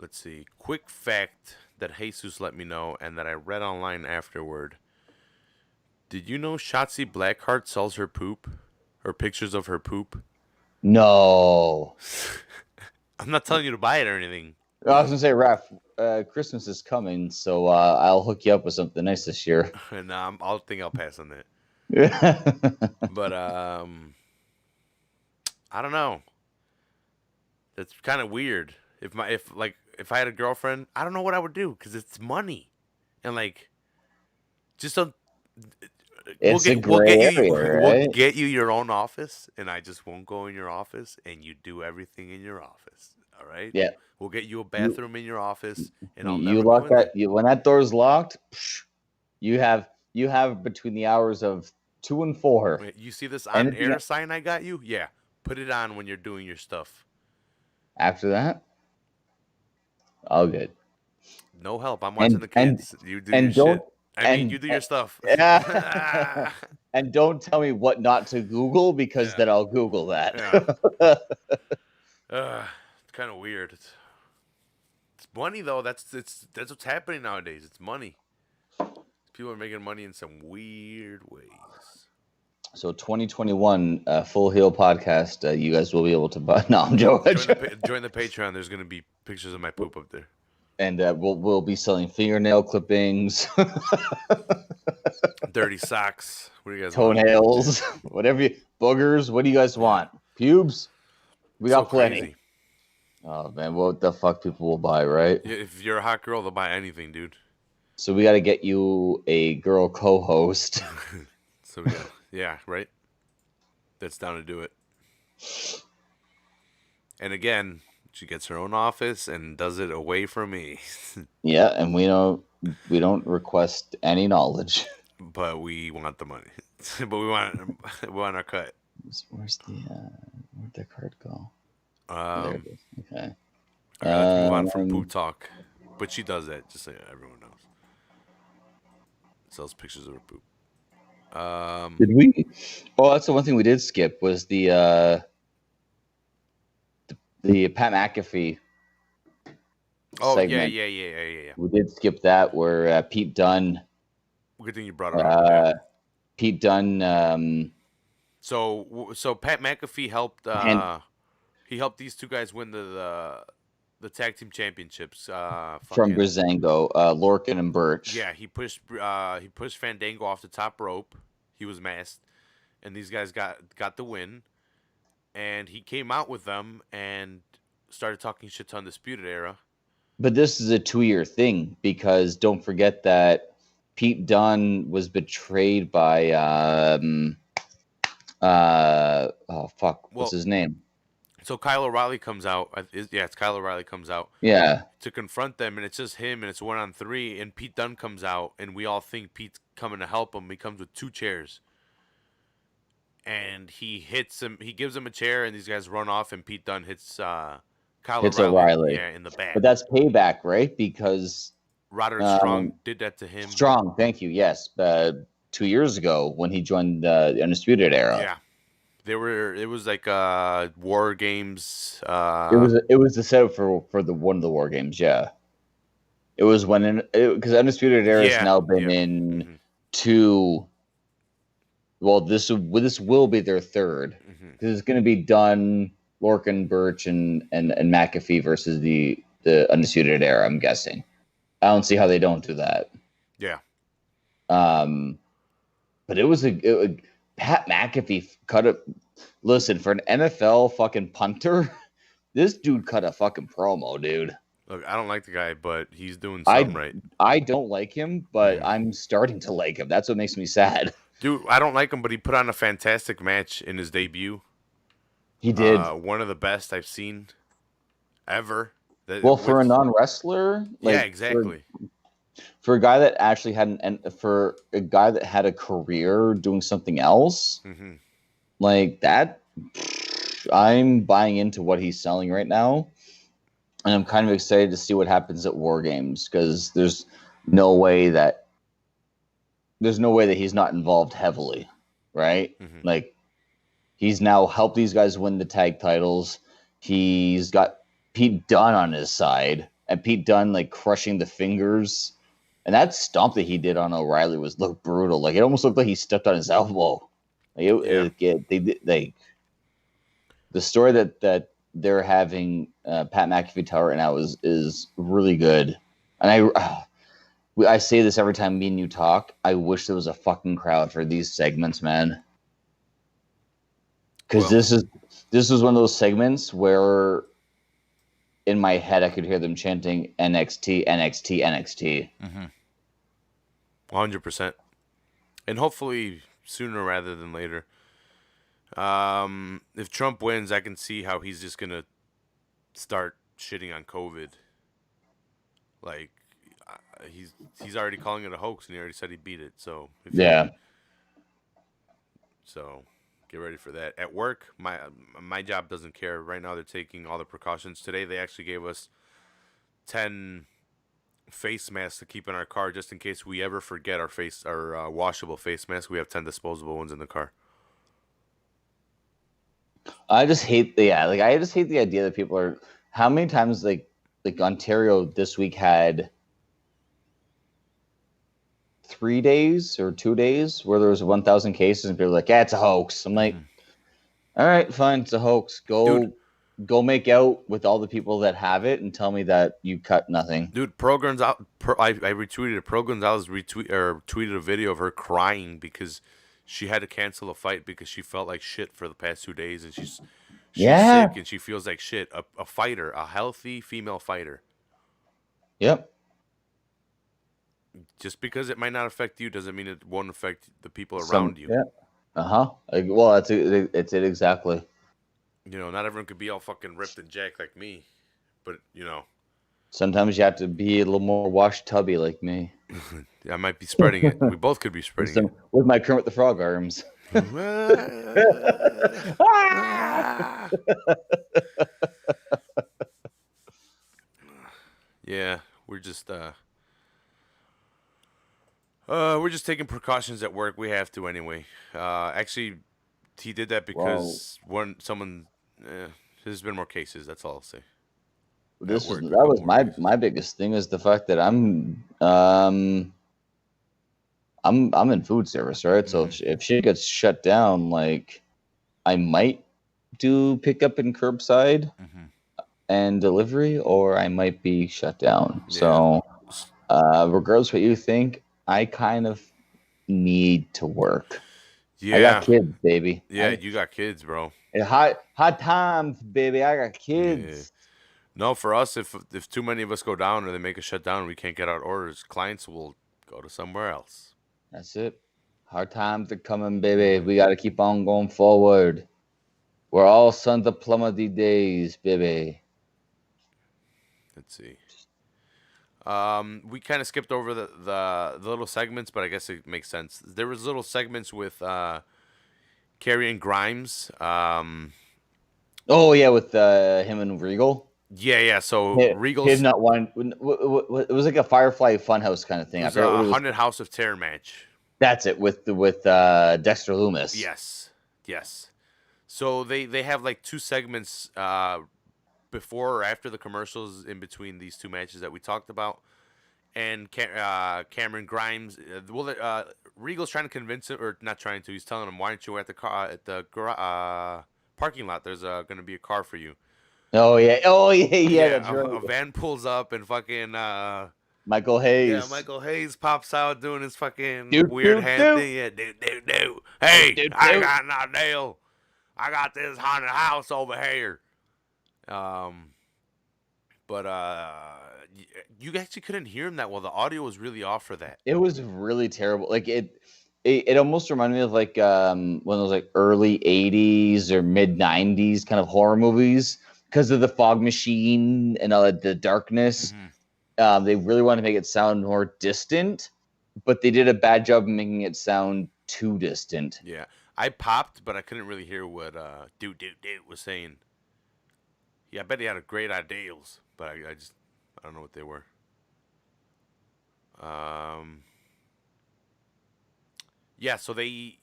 Let's see. Quick fact that Jesus let me know and that I read online afterward. Did you know Shotzi Blackheart sells her poop? Or pictures of her poop? No, I'm not telling you to buy it or anything. I was gonna say, Raph, Christmas is coming, so I'll hook you up with something nice this year. And I'll pass on that. But I don't know. That's kind of weird. If I had a girlfriend, I don't know what I would do because it's money, and like, just don't. It's a gray area, We'll right? get you your own office, and I just won't go in your office, and you do everything in your office. All right. Yeah, We'll get you a you bathroom in your office, and I'll you never go lock in there. when that door's locked. You have between the hours of 2 and 4. Wait, you see this on Anything air sign I got you? Yeah. Put it on when you're doing your stuff. after that, all good. No help. I'm watching the And kids. You do your and don't shit. I mean, you do your and stuff. yeah. And don't tell me what not to Google because Yeah. then I'll Google that. Yeah. It's kind of weird. It's money though. That's what's happening nowadays. It's money. People are making money in some weird ways. So 2021 Full Heel podcast, you guys will be able to buy. No, I'm joking. Join the Patreon. There's gonna be pictures of my poop up there. And we'll be selling fingernail clippings, Dirty socks. What do you guys toenails, whatever boogers. What do you guys want? Pubes? We got plenty. Crazy. Oh man, what the fuck people will buy, right? Yeah, if you're a hot girl, they'll buy anything, dude. So we got to get you a girl co-host. So yeah, right. That's down to do it. And again, she gets her own office and does it away from me. Yeah, and we don't request any knowledge. But we want the money. But we want our cut. Where'd the card go? There Um, it is. Okay. all right, let's move on from poo talk. But she does that, just so everyone knows. Sells pictures of her poop. Did we? Oh, that's the one thing we did skip was the Pat McAfee segment. Yeah. We did skip that where Pete Dunne. Good thing you brought it up. Pete Dunne. So Pat McAfee helped. He helped these two guys win the tag team championships. From Breezango, Lorcan and Birch. Yeah, he pushed Fandango off the top rope. He was masked, and these guys got the win. And he came out with them and started talking shit to Undisputed Era. But this is a 2-year thing because don't forget that Pete Dunne was betrayed by what's his name? So Kyle O'Reilly comes out. It's Kyle O'Reilly comes out. Yeah. To confront them, and it's just him, and it's 1-on-3, and Pete Dunne comes out, and we all think Pete's coming to help him. He comes with 2 chairs. and he hits him. He gives him a chair, and these guys run off, and Pete Dunne hits Kyle Hits O'Reilly, O'Reilly. yeah, in the But back. that's payback, right? Because Roderick um, Strong did that to him. Strong, thank you. Yes, 2 years ago when he joined the Undisputed Era, Yeah, they were. It was like War Games. it was the setup for the one of the War Games. Yeah, it was when because Undisputed Era has Yeah, now been yeah. in Hmm. two. Well, this will be their third Hmm. because it's going to be Dunn, Lorcan, Birch, and McAfee versus the Undisputed Era. I'm guessing. I don't see how they don't do that. Yeah. Um, but Pat McAfee cut it. Listen, for an NFL fucking punter, this dude cut a fucking promo, dude. Look, I don't like the guy, but he's doing something I right. I don't like him, but Hmm. I'm starting to like him. That's what makes me sad. Dude, I don't like him, but he put on a fantastic match in his debut. He did. One of the best I've seen ever. Well, for a With non-wrestler, yeah, like exactly. for a guy that actually had for a guy that had a career doing something else Hmm. like that, I'm buying into what he's selling right now, and I'm kind of excited to see what happens at War Games because no way that there's no way that he's not involved heavily, right? Hmm. Like he's now helped these guys win the tag titles. He's got Pete Dunne on his side, and Pete Dunne like crushing the fingers. And that stomp that he did on O'Reilly looked brutal. Like it almost looked like he stepped on his elbow. Like Yeah. they the story that they're having Pat McAfee tell right now is really good. And I say this every time me and you talk. I wish there was a fucking crowd for these segments, man. Because Well, this is one of those segments where in my head I could hear them chanting NXT, NXT, NXT. 100%. And hopefully sooner rather than later. If Trump wins, I can see how he's just gonna start shitting on COVID. Like he's already calling it a hoax, and he already said he beat it. So Yeah. so get ready for that. At work, my job doesn't care. Right now, they're taking all the precautions. Today, they actually gave us 10 face masks to keep in our car just in case we ever forget our washable face mask. We have 10 disposable ones in the car. I just hate I just hate the idea that people are how many times like Ontario this week had 3 days or 2 days where there was 1,000 cases and people were like, yeah, it's a hoax. I'm like, Hmm. all right, fine, it's a hoax. Dude, Go make out with all the people that have it and tell me that you cut nothing. Pro Gonzalez, I retweeted it. Pro Gonzalez tweeted a video of her crying because she had to cancel a fight because she felt like shit for the past 2 days, and she's Yeah. sick and she feels like shit. A fighter, a healthy female fighter. Yep. Just because it might not affect you doesn't mean it won't affect the people Some around you. yeah. Uh-huh. Well, it's it exactly. Not everyone could be all fucking ripped and jacked like me, but Sometimes you have to be a little more wash tubby like me. I might be spreading it. We both could be with spreading it. some with my Kermit the Frog arms. Yeah, we're just taking precautions at work. We have to anyway. Actually, he did that Well, because there's been more cases. That's all I'll say. At this was work, a that couple was more my cases. biggest thing is the fact that I'm in food service, right? So Hmm. if shit gets shut down, like I might do pickup and curbside Hmm. and delivery, or I might be shut down. Yeah. So regardless what you think, I kind of need to work. I got Yeah. kids, baby. Yeah. You got kids, bro. Hot times, baby. I got Yeah. kids. No, for us, if too many of us go down or they make a shutdown, we can't get out orders. Clients will go to somewhere else. That's it. Hard times are coming, baby. Hmm. We got to keep on going forward. We're all sons of plumber these days, baby. Let's see. We kind of skipped over the little segments, but I guess it makes sense. There was little segments with Karrion Grimes. Oh yeah, with him and Regal. Yeah. So Him Regal's not one. It was like a Firefly Funhouse kind of it thing. I was forget what a it was. Haunted House of Terror match. That's it with Dexter Loomis. Yes. So they have like two segments before or after the commercials in between these two matches that we talked about. And Cameron Grimes, Regal's trying to convince him, or not trying to. He's telling him, "Why aren't you at the parking lot? There's going to be a car for you." Oh yeah. Yeah, That's right. a van pulls up and fucking Michael yeah, Hayes. Michael Hayes pops out doing his fucking Doot weird doot hand doot thing. Yeah, do. Hey, doot I doot. got no deal. I got this haunted house over here. Um, but you actually couldn't hear him that well. The audio was really off for that. It was really terrible. Like it almost reminded me of like one of those like early '80s or mid '90s kind of horror movies because of the fog machine and all the darkness. Mm-hmm. They really wanted to make it sound more distant, but they did a bad job of making it sound too distant. Yeah, I popped, but I couldn't really hear what dude was saying. Yeah, I bet he had a great ideals, but I just I don't know what they were. Um, yeah, so they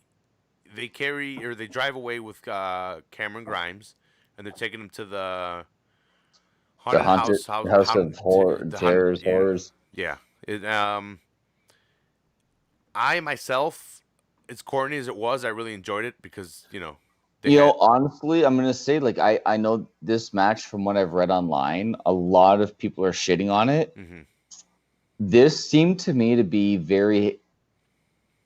carry or they drive away with Cameron Grimes, and they're taking him to the The haunted haunted house. How house of haunted horror, the haunted terrors, yeah horrors. yeah. It, I myself, as corny as it was, I really enjoyed it because they You know, had. honestly, I'm gonna say like I know this match from what I've read online. A lot of people are shitting on it. Mm-hmm, This seemed to me to be very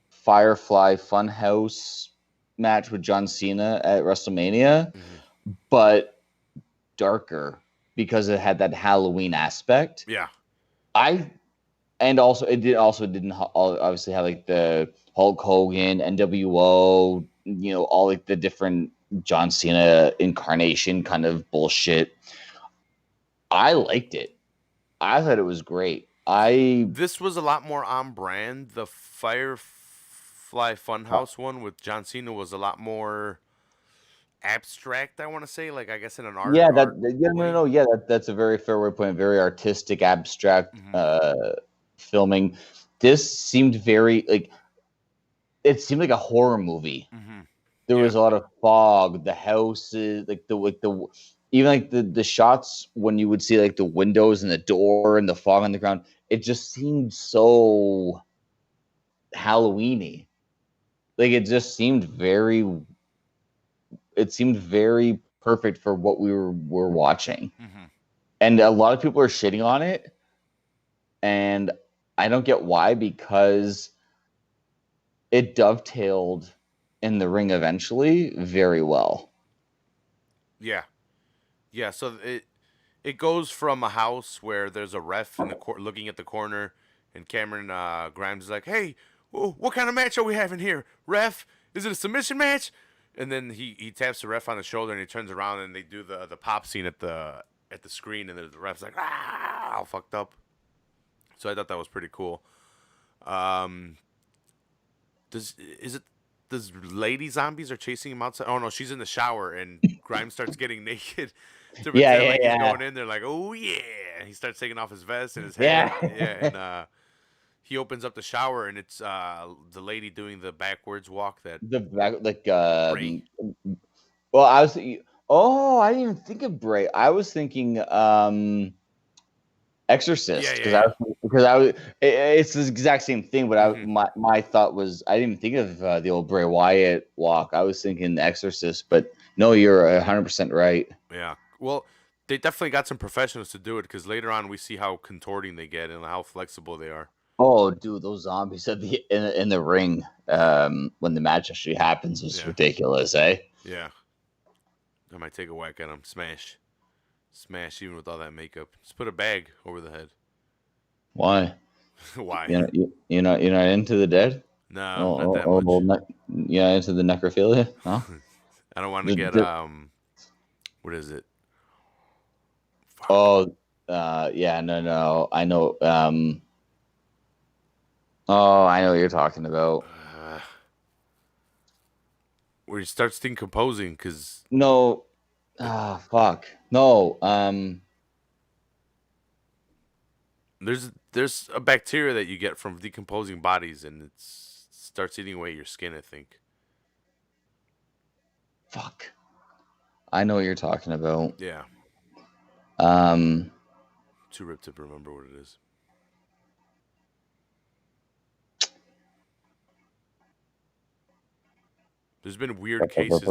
Firefly Funhouse match with John Cena at WrestleMania, mm-hmm. but darker because it had that Halloween aspect. Yeah. I and also didn't obviously have like the Hulk Hogan, NWO, all like the different John Cena incarnation kind of bullshit. I liked it. I thought it was great. This was a lot more on brand. The Firefly Uh, Funhouse one with John Cena was a lot more abstract. I want to say, like I guess in an yeah, art yeah, no, way. no, yeah, that's a very fair way to put it. Very artistic, abstract Mm-hmm, filming. This seemed very like it seemed like a horror movie. mm-hmm. There Yeah. was a lot of fog, the houses, like the even like the shots when you would see like the windows and the door and the fog on the ground. It just seemed so Halloweeny. Like it seemed very perfect for what we were watching. Mm-hmm. And a lot of people are shitting on it, and I don't get why, because it dovetailed in the ring eventually very well. Yeah. Yeah. So it goes from a house where there's a ref in the looking at the corner, and Cameron Grimes is like, "Hey, what kind of match are we having here, ref? Is it a submission match?" And then he taps the ref on the shoulder, and he turns around, and they do the pop scene at the screen, and the ref's like, "Ah, all fucked up." So I thought that was pretty cool. Um, does is it? Does lady zombies are chasing him outside? Oh no, she's in the shower, and Grimes starts getting naked to Yeah, pretend yeah, like he's yeah, going in. They're like, "Oh yeah!" And he starts taking off his vest and his hat. Yeah, yeah. and he opens up the shower, and it's the lady doing the backwards walk that The back, like Bray. well, I didn't even think of Bray. I was thinking Yeah, Exorcist, yeah, yeah. because I was it's the exact same thing, but Hmm. my thought was I didn't even think of the old Bray Wyatt walk. I was thinking the Exorcist, but no, you're 100% right. Yeah. Well, they definitely got some professionals to do it because later on we see how contorting they get and how flexible they are. Oh, dude, those zombies at in the ring when the match actually happens is Yeah, ridiculous, eh? yeah. I might take a whack at him. Smash, smash. Even with all that makeup, just put a bag over the head. Why? Why? You're not into the dead? No, not Oh, that much. yeah, into the necrophilia? No. I don't want to The, get the, what is it? Fuck. oh, yeah, no, I know. Oh, I know what you're talking about. where he starts decomposing because No. Fuck. No. there's a bacteria that you get from decomposing bodies, and it starts eating away your skin. I think. Fuck. I know what you're talking about. Yeah, Um. too ripped to remember what it is. There's been weird cases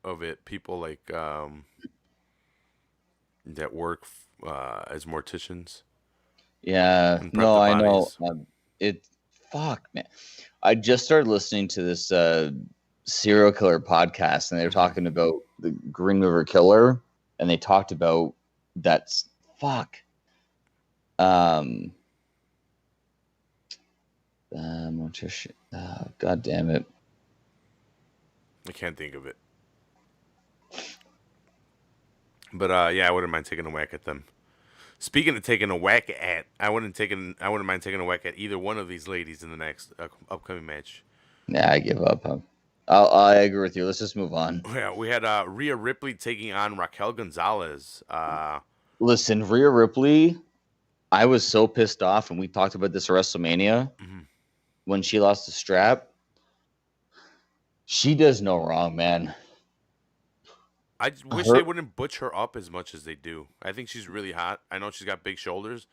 of it. People like that work as morticians Yeah. and prep No, the I know. bodies. It. Fuck, man. I just started listening to this serial killer podcast, and they were Hmm. talking about the Green River Killer, and they talked about that's fuck. Um. Mortician. God damn it. I can't think of it. But yeah, I wouldn't mind taking a whack at them. Speaking of taking a whack at, I wouldn't mind taking a whack at either one of these ladies in the next upcoming match. Yeah, I give up. Huh? I agree with you. Let's just move on. Yeah, we had Rhea Ripley taking on Raquel Gonzalez. Listen, Rhea Ripley, I was so pissed off, and we talked about this at WrestleMania Mhm. when she lost the strap. She does no wrong, man. I just wish they Her, wouldn't butch her up as much as they do. I think she's really hot. I know she's got big shoulders,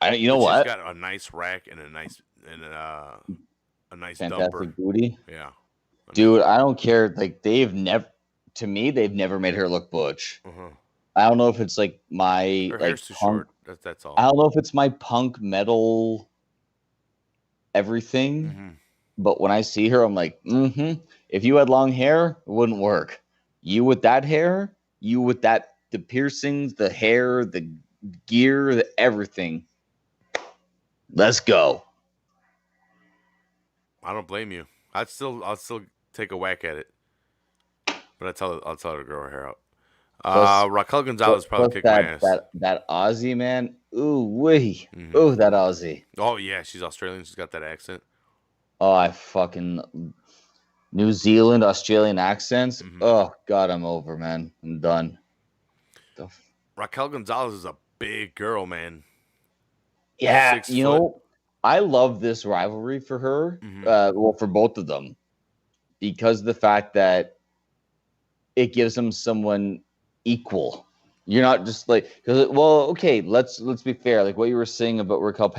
you know but she's what? got a nice rack and a nice dumper. Fantastic booty, Yeah, I mean, dude. I don't care. Like they've never, to me, they've never made her look butch. uh-huh. I don't know if it's like my Her like hair's too punk. short. That's I all. don't know if it's my punk metal everything, Hmm. but when I see her, I'm like, mm-hmm. If you had long hair, it wouldn't work. You with that hair, you with that the piercings, the hair, the gear, the everything. Let's go. I don't blame you. I'll still take a whack at it, but I'll tell her to grow her hair out. Plus, Raquel Gonzalez probably kicked my that ass. Aussie man. Ooh wee. Hmm. Ooh, that Aussie. Oh yeah, she's Australian. She's got that accent. Oh, I fucking New Zealand, Australian accents. Hmm. Oh God, I'm over, man. I'm done. The Raquel Gonzalez is a big girl, man. Yeah, 6 foot. I love this rivalry for her. Hmm. Well, for both of them, because of the fact that it gives them someone equal. You're not just like because well, okay, let's be fair. Like what you were saying about Raquel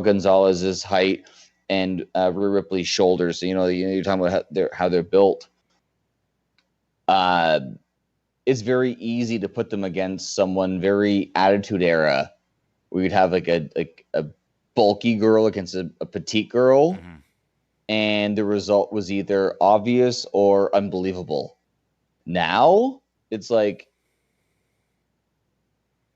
Gonzalez's height and Rhea Ripley's shoulders. So, you're talking about how they're built. Uh, it's very easy to put them against someone very attitude era. We would have like a bulky girl against a petite girl, Hmm. and the result was either obvious or unbelievable. Now it's like,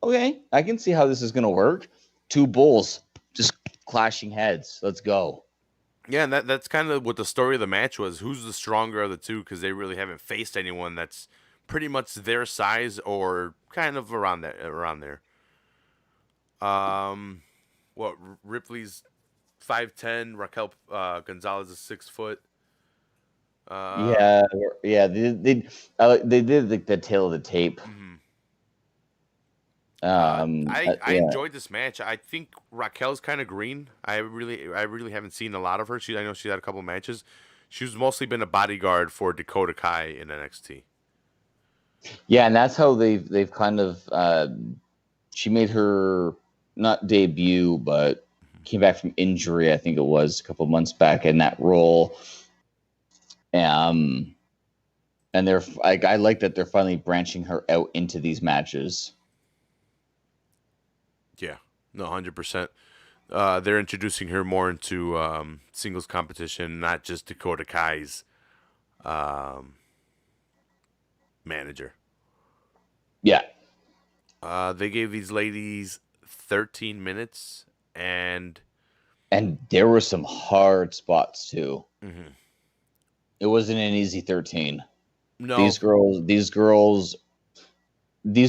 okay, I can see how this is going to work. Two bulls just clashing heads. Let's go. Yeah, and that's kind of what the story of the match was. Who's the stronger of the two? Because they really haven't faced anyone that's pretty much their size or kind of around that around there. Um, what Ripley's 5'10", Raquel Gonzalez is 6 foot. Uh, Yeah, yeah. They did the tail of the tape. mhm. I Yeah, enjoyed this match. I think Raquel's kind of green. I really haven't seen a lot of her. I know she had a couple matches. She's mostly been a bodyguard for Dakota Kai in NXT. yeah, and that's how they've kind of. She made her not debut, but came back from injury. I think it was a couple months back in that role. Um, and they're I like that they're finally branching her out into these matches. Yeah, no, 100%. They're introducing her more into singles competition, not just Dakota Kai's um, manager. Yeah, They gave these ladies 13 minutes, and and there were some hard spots too. mhm. It wasn't an easy 13. No, These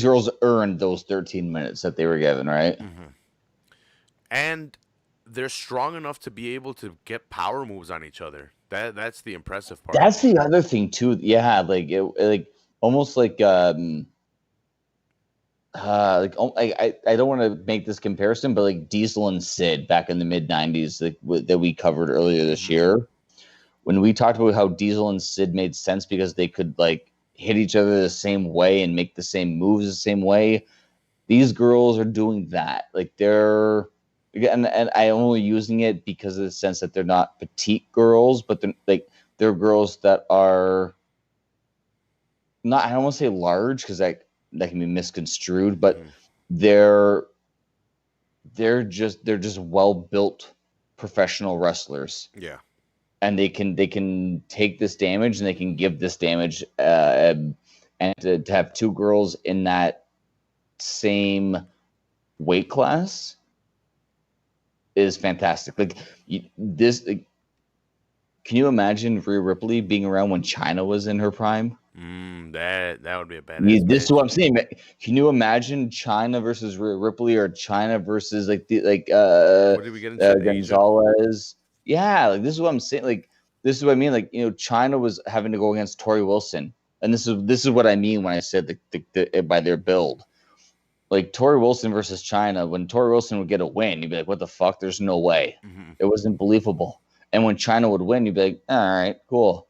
girls earned those 13 minutes that they were given, right? hmm, and they're strong enough to be able to get power moves on each other. That's the impressive part. That's the other thing too. Yeah, like almost I don't want to make this comparison, but like Diesel and Sid back in the mid '90s, that we covered earlier this Mm-hmm. year, when we talked about how Diesel and Sid made sense because they could like hit each other the same way and make the same moves the same way. These girls are doing that. Like they're and I'm only using it because of the sense that they're not petite girls, but they're girls that are not, I don't want to say large because that can be misconstrued, but Mm-hmm. they're they're just well built professional wrestlers, Yeah. and they can take this damage and they can give this damage, and to have two girls in that same weight class is fantastic. Like this, like, can you imagine Rhea Ripley being around when China was in her prime? That would be a badass This is what match. I'm saying. Can you imagine China versus Rhea Ripley, or China versus What did we get into? Asia? Gonzalez? Yeah, like this is what I'm saying. Like this is what I mean. Like, China was having to go against Tori Wilson, and this is what I mean when I said by their build. Like Tori Wilson versus China, when Tori Wilson would get a win, you'd be like, "What the fuck? There's no way." Mm-hmm. It wasn't believable. And when China would win, you'd be like, "All right, cool."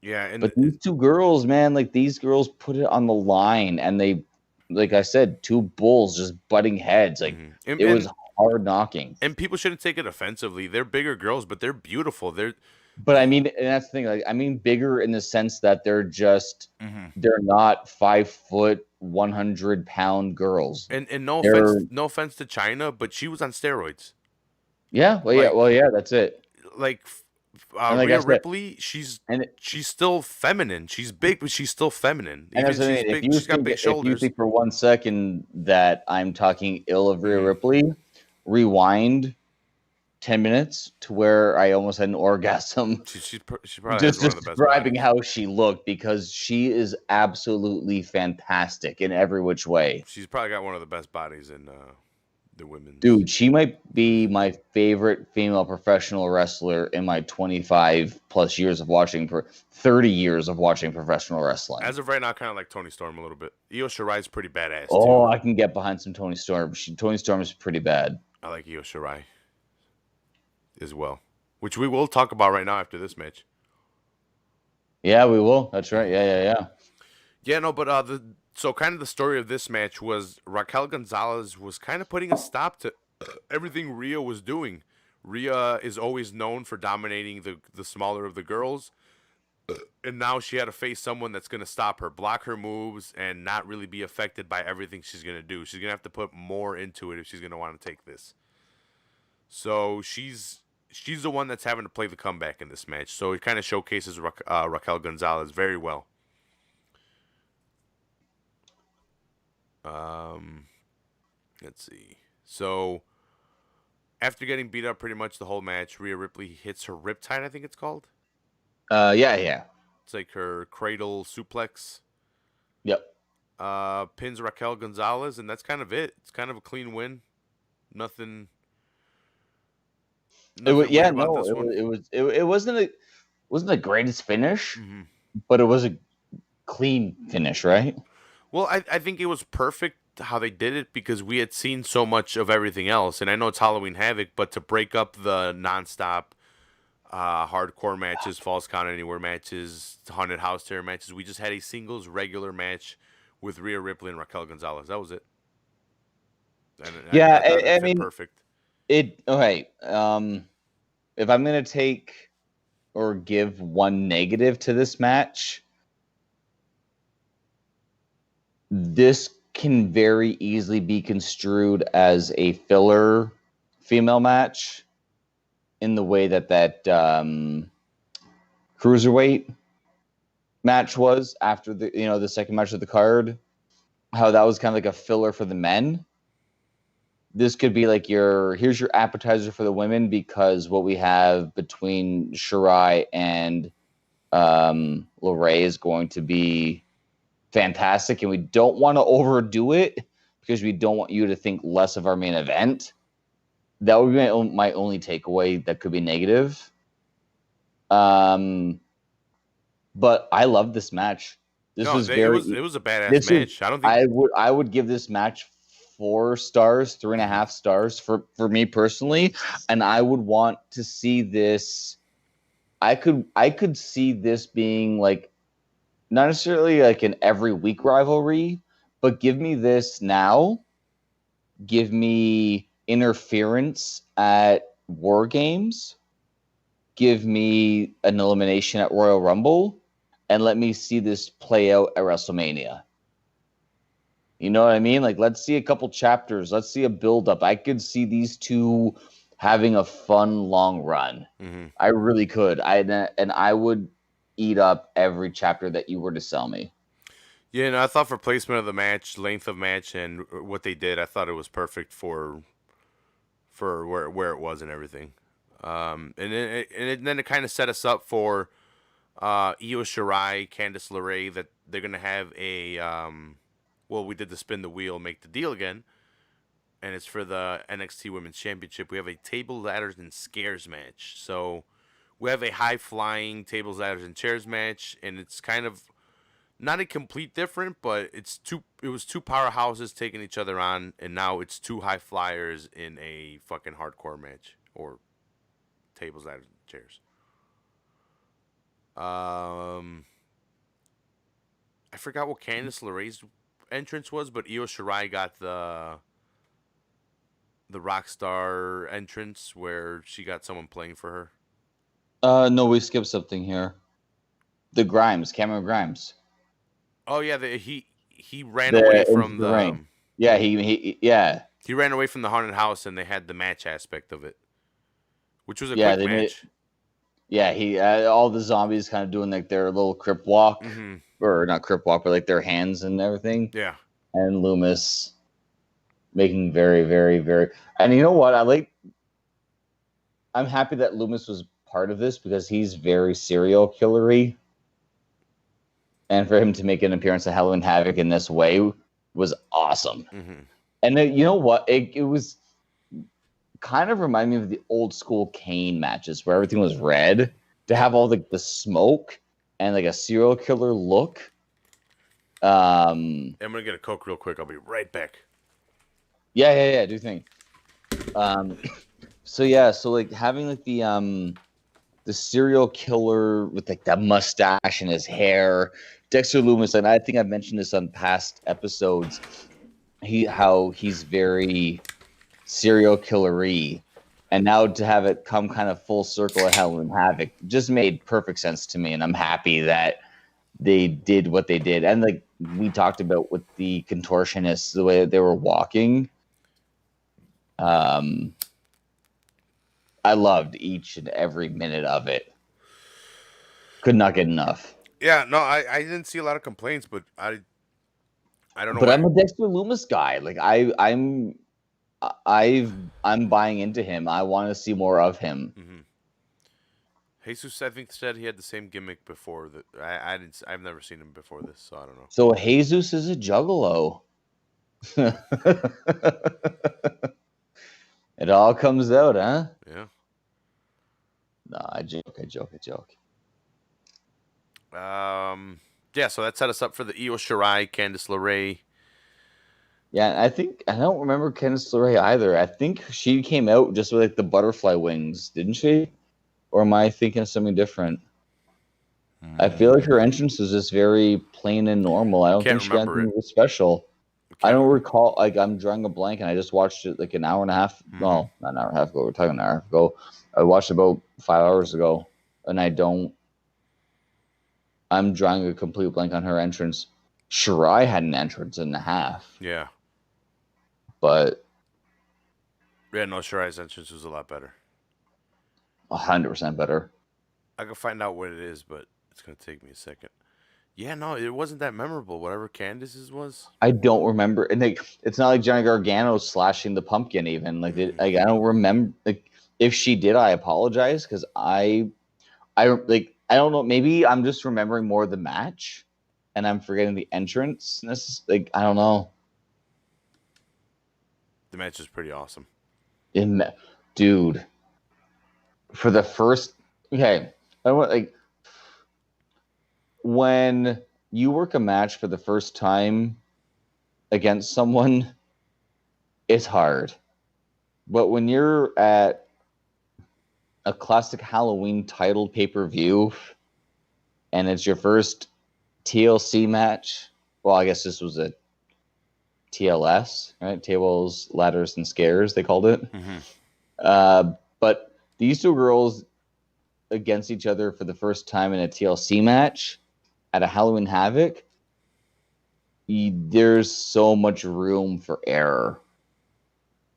Yeah, But and these two girls, man, like these girls put it on the line, and they, like I said, two bulls just butting heads. Like mm-hmm. it was hard knocking. And people shouldn't take it offensively. They're bigger girls, but they're beautiful. They're But I mean, and that's the thing. Like I mean, bigger in the sense that mm-hmm. they're not 5 foot, 100 pound girls. And They're no offense to China, but she was on steroids. yeah, Like well, yeah, that's it. like And like I Rhea said, Ripley, she's and she's still feminine. She's big, but she's still feminine. and Even that's what I she's mean. If big. you She's got think big if you shoulders. think for 1 second that I'm talking ill of Rhea Mm-hmm. Ripley, rewind 10 minutes to where I almost had an orgasm She probably has just one of the best describing bodies. how she looked, because she is absolutely fantastic in every which way. She's probably got one of the best bodies in the women's. Dude, she might be my favorite female professional wrestler in my 25 plus years of watching, for 30 years of watching professional wrestling. As of right now, kind of like Tony Storm a little bit. Io Shirai's pretty badass Oh, too. I can get behind some Tony Storm. Tony Storm is pretty bad. I like Io Shirai as well, which we will talk about right now after this match. Yeah, we will. That's right. Mm-hmm. Yeah. Yeah, no, but so kind of the story of this match was Raquel Gonzalez was kind of putting a stop to everything Rhea was doing. Rhea is always known for dominating the smaller of the girls, and now she had to face someone that's going to stop her, block her moves, and not really be affected by everything she's going to do. She's going to have to put more into it if she's going to want to take this. So she's the one that's having to play the comeback in this match. So it kind of showcases Raquel Gonzalez very well. Um, let's see. So after getting beat up pretty much the whole match, Rhea Ripley hits her riptide, I think it's called. Yeah. It's like her cradle suplex. Yep. Pins Raquel Gonzalez, and that's kind of it. It's kind of a clean win. Nothing. It was, Nothing yeah, weird about no, this one. it wasn't the greatest finish, Mm-hmm. but it was a clean finish, right? Well, I think it was perfect how they did it because we had seen so much of everything else, and I know it's Halloween Havoc, but to break up the nonstop hardcore matches, false count anywhere matches, haunted house terror matches, we just had a singles regular match with Rhea Ripley and Raquel Gonzalez. That was it, and Yeah, I thought it I fit mean perfect. it. Okay, if I'm gonna take or give one negative to this match, this can very easily be construed as a filler female match, in the way that cruiserweight match was after the second match of the card. How that was kind of like a filler for the men. This could be like here's your appetizer for the women, because what we have between Shirai and Lorray is going to be fantastic, and we don't want to overdo it because we don't want you to think less of our main event. that would be my only takeaway that could be negative. But I love this match. This No, was it very. was a badass This is. match. I don't think. I would give this match 4 stars, 3.5 stars for me personally, and I would want to see this. I could see this being like not necessarily like an every week rivalry, but give me this now. Give me interference at War Games. Give me an elimination at Royal Rumble, and let me see this play out at WrestleMania. You know what I mean? Like, let's see a couple chapters. Let's see a build up. I could see these two having a fun long run. Mm-hmm. I really could. I would eat up every chapter that you were to sell me. Yeah, and I thought for placement of the match, length of match, and what they did, I thought it was perfect for where it was and everything. Then it kind of set us up for Io Shirai, Candice LeRae, that they're gonna have a well, we did the spin the wheel, make the deal again, and it's for the NXT Women's Championship. We have a table, ladders, and scares match. So we have a high flying tables, ladders, and chairs match, and it's kind of not a complete different, but it was two powerhouses taking each other on, and now it's two high flyers in a fucking hardcore match, or tables, ladders, and chairs. I forgot what Candice LeRae's entrance was, but Io Shirai got the Rockstar entrance where she got someone playing for her. No, we skipped something here. The Grimes, Cameron Grimes. Oh yeah, he ran away from the ring. Yeah, he ran away from the haunted house, and they had the match aspect of it, which was a quick match. He all the zombies kind of doing like their little crypt walk, or not crypt walk, but like their hands and everything. Yeah, and Loomis making very, very, very. And you know what? I'm happy that Loomis was part of this because he's very serial killery. And for him to make an appearance at Halloween Havoc in this way was awesome. Mm-hmm. And then, you know what? It was kind of remind me of the old school Kane matches where everything was red. To have all the smoke and like a serial killer look. I'm gonna get a Coke real quick. I'll be right back. Yeah. Do think. So like having like the serial killer with like that mustache and his hair, Dexter Loomis, and I think I've mentioned this on past episodes. How he's very serial killery, and now to have it come kind of full circle at Halloween Havoc just made perfect sense to me, and I'm happy that they did what they did. And like we talked about with the contortionists, the way that they were walking, I loved each and every minute of it. Could not get enough. Yeah, no, I didn't see a lot of complaints, but I don't know. But I'm a Dexter Loomis guy. Like I'm buying into him. I want to see more of him. Mm-hmm. Jesus, I think, said he had the same gimmick before that. I've never seen him before this, so I don't know. So Jesus is a juggalo. It all comes out, huh? Yeah. No, I joke. Yeah, so that set us up for the Io Shirai, Candice LeRae. Yeah, I don't remember Candice LeRae either. I think she came out just with like the butterfly wings, didn't she? Or am I thinking of something different? I feel like her entrance was just very plain and normal. I don't think she got anything special. I don't recall. Like I'm drawing a blank, and I just watched it like an hour and a half. No, not an hour and a half ago. We're talking an hour ago. I watched it about 5 hours ago, and I'm drawing a complete blank on her entrance. Shirai had an entrance and a half. Yeah. But yeah, no, Shirai's entrance was a lot better. 100% better. I can find out what it is, but it's gonna take me a second. Yeah, no, it wasn't that memorable. Whatever Candice's was, I don't remember. And like, it's not like Johnny Gargano slashing the pumpkin. Even like, I don't remember. Like, if she did, I apologize because I don't know. Maybe I'm just remembering more of the match, and I'm forgetting the entrance. And this is like I don't know. The match was pretty awesome. dude, for the first, okay, I want like when you work a match for the first time against someone, it's hard. But when you're at a classic Halloween title pay-per-view and it's your first TLC match, well, I guess this was a TLS, right? Tables, ladders, and scares, they called it. Mm-hmm. But these two girls against each other for the first time in a TLC match at a Halloween Havoc, there's so much room for error.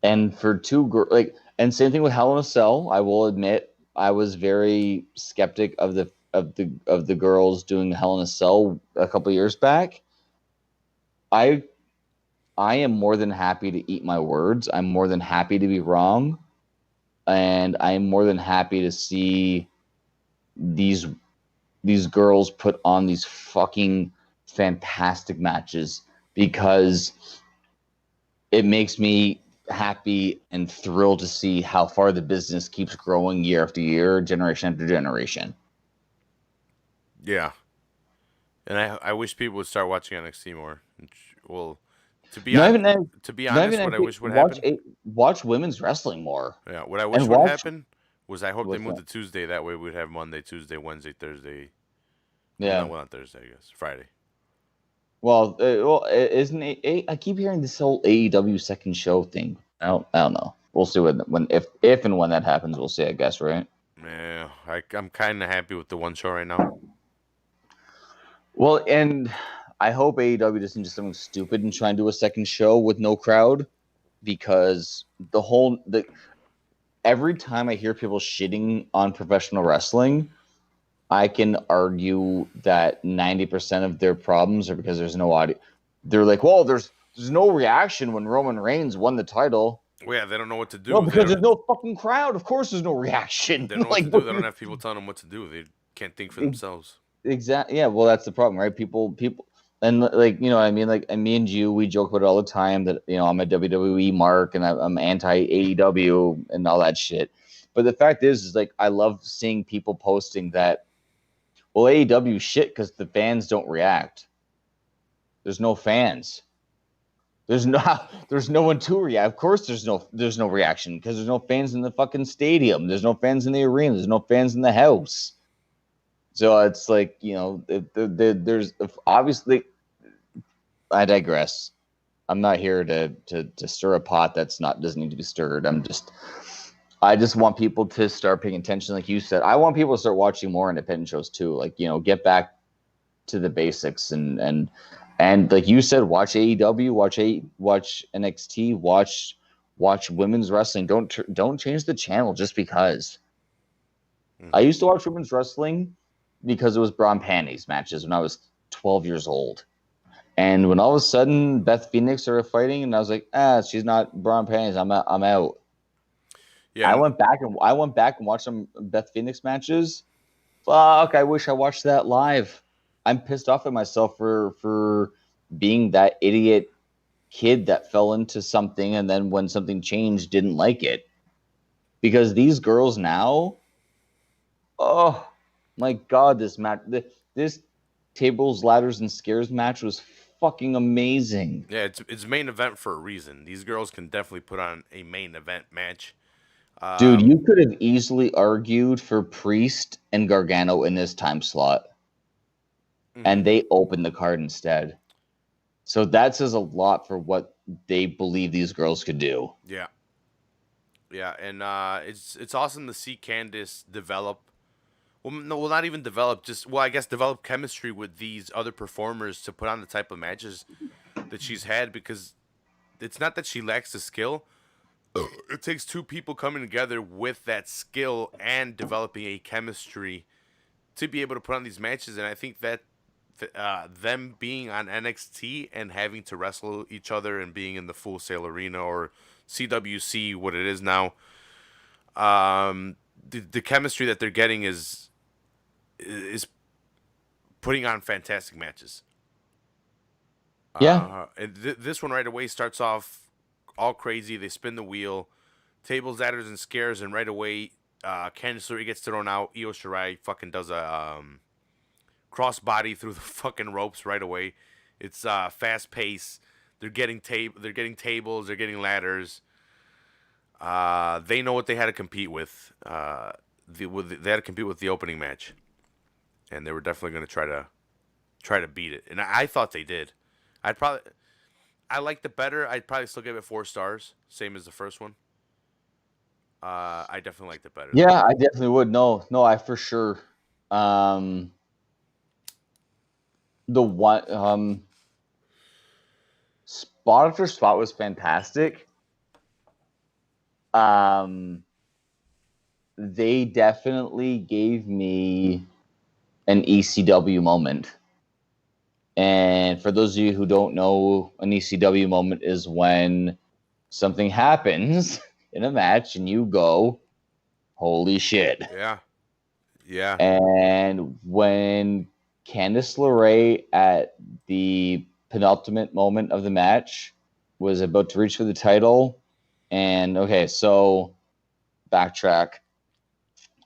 And for two girls, like, and same thing with Hell in a Cell. I will admit, I was very skeptic of the girls doing Hell in a Cell a couple years back. I I am more than happy to eat my words. I'm more than happy to be wrong, and I'm more than happy to see these these girls put on these fucking fantastic matches because it makes me happy and thrilled to see how far the business keeps growing year after year, generation after generation. Yeah, and I wish people would start watching NXT more. Well, to be Not on even to be not honest, even what I actually wish would happen. watch women's wrestling more Yeah, what I and wish would watch happen was I hope they what's moved that? to Tuesday. That way we'd have Monday, Tuesday, Wednesday, Thursday. Well, no, Yeah. well, not Thursday. I guess Friday. Isn't I keep hearing this whole AEW second show thing. I don't know. We'll see when if and when that happens. We'll see. I guess, right? Yeah, I'm kind of happy with the one show right now. Well, and I hope AEW doesn't do something stupid and try and do a second show with no crowd because the every time I hear people shitting on professional wrestling, I can argue that 90% of their problems are because there's no audio. They're like, well, there's no reaction when Roman Reigns won the title. Well, yeah, they don't know what to No, do. because there's no fucking crowd. Of course, there's no reaction. They don't know what to Like, do. what They don't you have people telling them what to do. They can't think for themselves. exactly? Yeah, well, that's the problem, right? People, and like you know, what I mean, like, and me and you, we joke about it all the time that I'm a WWE mark and I'm anti AEW and all that shit. But the fact is like I love seeing people posting that. Well, AEW shit because the fans don't react. There's no fans. There's no there's no one to react. Of course, there's no reaction because there's no fans in the fucking stadium. There's no fans in the arena. There's no fans in the house. So it's like there's obviously. I digress. I'm not here to stir a pot that's not doesn't need to be stirred. I just want people to start paying attention, like you said. I want people to start watching more independent shows too. Like get back to the basics and like you said, watch AEW, watch NXT, watch women's wrestling. Don't change the channel just because. I Hmm. used to watch women's wrestling because it was bra and panties matches when I was 12 years old. And when all of a sudden Beth Phoenix started fighting, and I was like, she's not bra and panties. I'm out. I'm out. Yeah, and I went back and watched some Beth Phoenix matches. Fuck, I wish I watched that live. I'm pissed off at myself for being that idiot kid that fell into something and then when something changed didn't like it. Because these girls now, oh my god, this tables, ladders, and scares match was fucking amazing. yeah, it's main event for a reason. These girls can definitely put on a main event match. Dude, Um, you could have easily argued for Priest and Gargano in this time slot, mhm. and they opened the card instead. So that says a lot for what they believe these girls could do. Yeah, yeah, and it's awesome to see Candice develop. Well, no, well, not even develop. Just I guess develop chemistry with these other performers to put on the type of matches that she's had because it's not that she lacks the skill. It takes two people coming together with that skill and developing a chemistry to be able to put on these matches. And I think that them being on NXT and having to wrestle each other and being in the Full Sail Arena or CWC, what it is now, the chemistry that they're getting is putting on fantastic matches. Yeah. And this one right away starts off all crazy. They spin the wheel. tables, ladders, and scares, and right away, Candice LeRae gets thrown out. Io Shirai fucking does a crossbody through the fucking ropes right away. It's fast pace. They're getting They're getting tables. They're getting ladders. They know what they had to compete with. They had to compete with the opening match, and they were definitely going to try to beat it. And I thought they did. I'd probably I liked it better. I'd probably still give it 4 stars, same as the first one. I definitely liked it better though. Yeah, I definitely would. No, I for sure. The one spot after spot was fantastic. They definitely gave me an ECW moment. And for those of you who don't know, an ECW moment is when something happens in a match and you go, holy shit. Yeah, yeah. And when Candice LeRae at the penultimate moment of the match was about to reach for the title, and okay, so backtrack.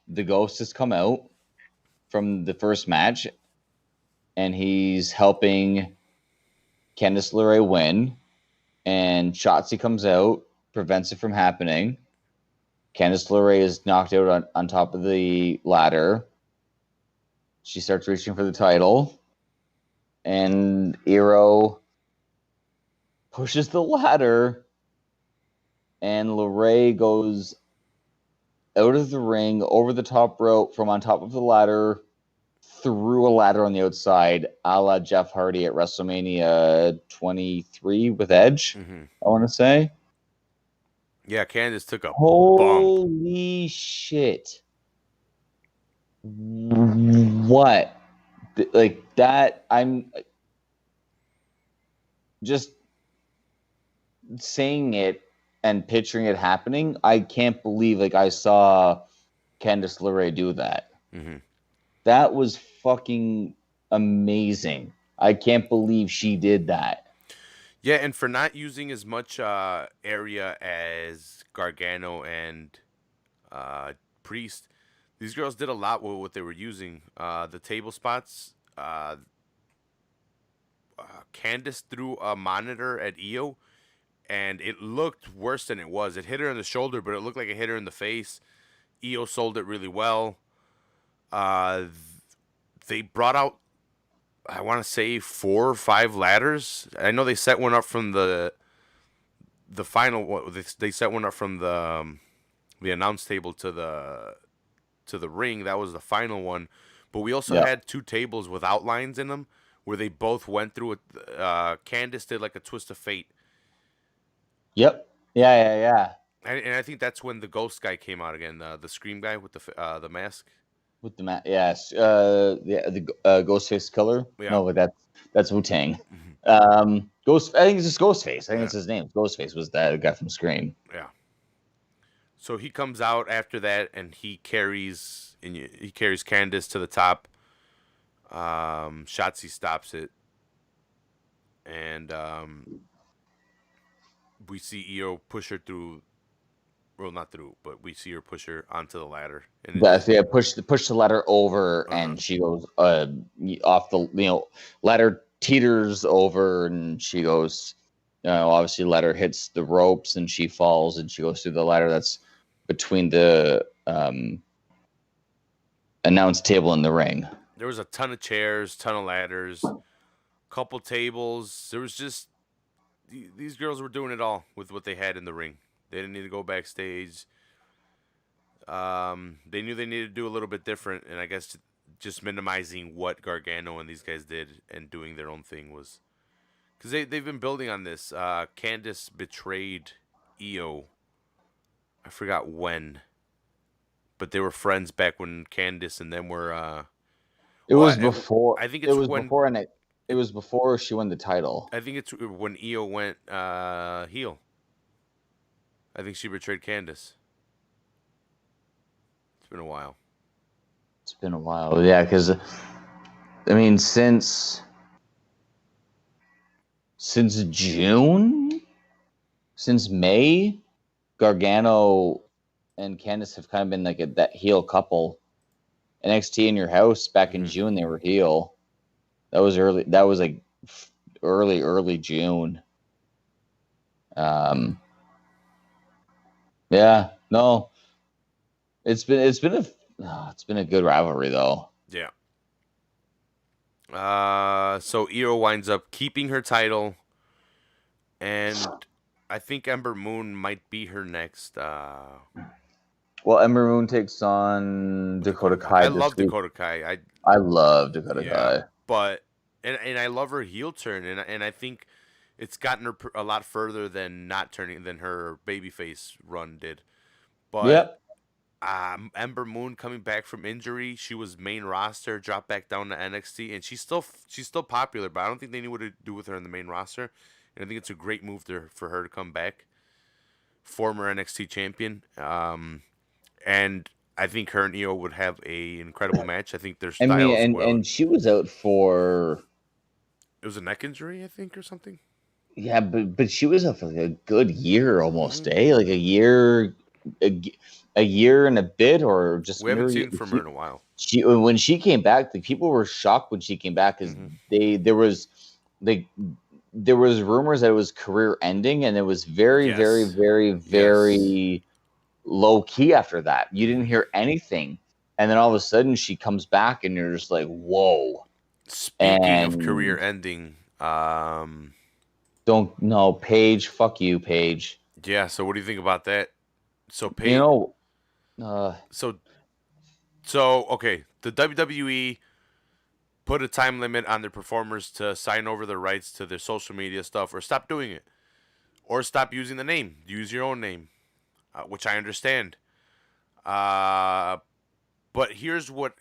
The Ghost has come out from the first match, and he's helping Candice LeRae win. And Shotzi comes out, prevents it from happening. Candice LeRae is knocked out on top of the ladder. She starts reaching for the title, and Iro pushes the ladder, and LeRae goes out of the ring, over the top rope, from on top of the ladder, through a ladder on the outside, a la Jeff Hardy at WrestleMania 23 with Edge, I want to say. Yeah, Candice took a bump. Holy shit. What? Like that, I'm just saying it and picturing it happening. I can't believe like I saw Candice LeRae do that. That was fucking amazing. I can't believe she did that. Yeah, and for not using as much area as Gargano and Priest, these girls did a lot with what they were using. The table spots. Candice threw a monitor at Io, and it looked worse than it was. It hit her in the shoulder, but it looked like it hit her in the face. Io sold it really well. They brought out, I want to say, 4 or 5 ladders. I know they set one up from the final one. They set one up from the announce table to the ring. That was the final one. But we also had 2 tables with outlines in them where they both went through it. Candice did like a twist of fate. Yep. Yeah. And I think that's when the ghost guy came out again, the scream guy with the mask. With the yes, the Ghostface Killer. Yeah. No, but that's Wu Tang. Ghost. I think it's just Ghostface. I think it's his name. Ghostface was that guy from Scream. Yeah. So he comes out after that, and he carries Candice to the top. Shotzi stops it, and we see Io push her through. Well, not through, but we see her push her onto the ladder. And push the ladder over, and she goes off the ladder teeters over, and she goes. Obviously, ladder hits the ropes, and she falls, and she goes through the ladder that's between the announce table and the ring. There was a ton of chairs, ton of ladders, couple tables. There was just these girls were doing it all with what they had in the ring. They didn't need to go backstage. They knew they needed to do a little bit different, and I guess just minimizing what Gargano and these guys did and doing their own thing was because they've been building on this. Candice betrayed Io. I forgot when, but they were friends back when Candice and them were. It was before. I think it was before, and it was before she won the title. I think it's when Io went heel. I think she betrayed Candice. It's been a while. It's been a while, yeah. Because I mean, since June, since May, Gargano and Candice have kind of been like that heel couple. NXT in Your House back in June, they were heel. That was early. That was like early June. Yeah, no, it's been a good rivalry though. Yeah. So Io winds up keeping her title, and I think Ember Moon might be her next. Well, Ember Moon takes on Dakota Kai I this love week. Dakota Kai. I love Dakota Yeah, Kai. but and I love her heel turn, and I think it's gotten her a lot further than not turning than her babyface run did. But Yep. Ember Moon coming back from injury, she was main roster, dropped back down to NXT, and she's still popular. But I don't think they knew what to do with her in the main roster, and I think it's a great move for her to come back. Former NXT champion, and I think her and Io would have a incredible match. I think their I mean, styles will. and she was out for It was a neck injury, I think, or something. yeah, but she was out for like a good year almost, like a year, a year and a bit, or just We haven't maybe seen from her in a while. she when she came back, the people were shocked when she came back because like there was rumors that it was career ending, and it was very, very, Yes. very, very low key after that. You didn't hear anything, and then all of a sudden she comes back, and you're just like, whoa. Speaking of career And ending, don't know, Paige. Fuck you, Paige. yeah. So what do you think about that? So You pay know, so okay. The WWE put a time limit on their performers to sign over their rights to their social media stuff, or stop doing it, or stop using the name. Use your own name, which I understand. But here's what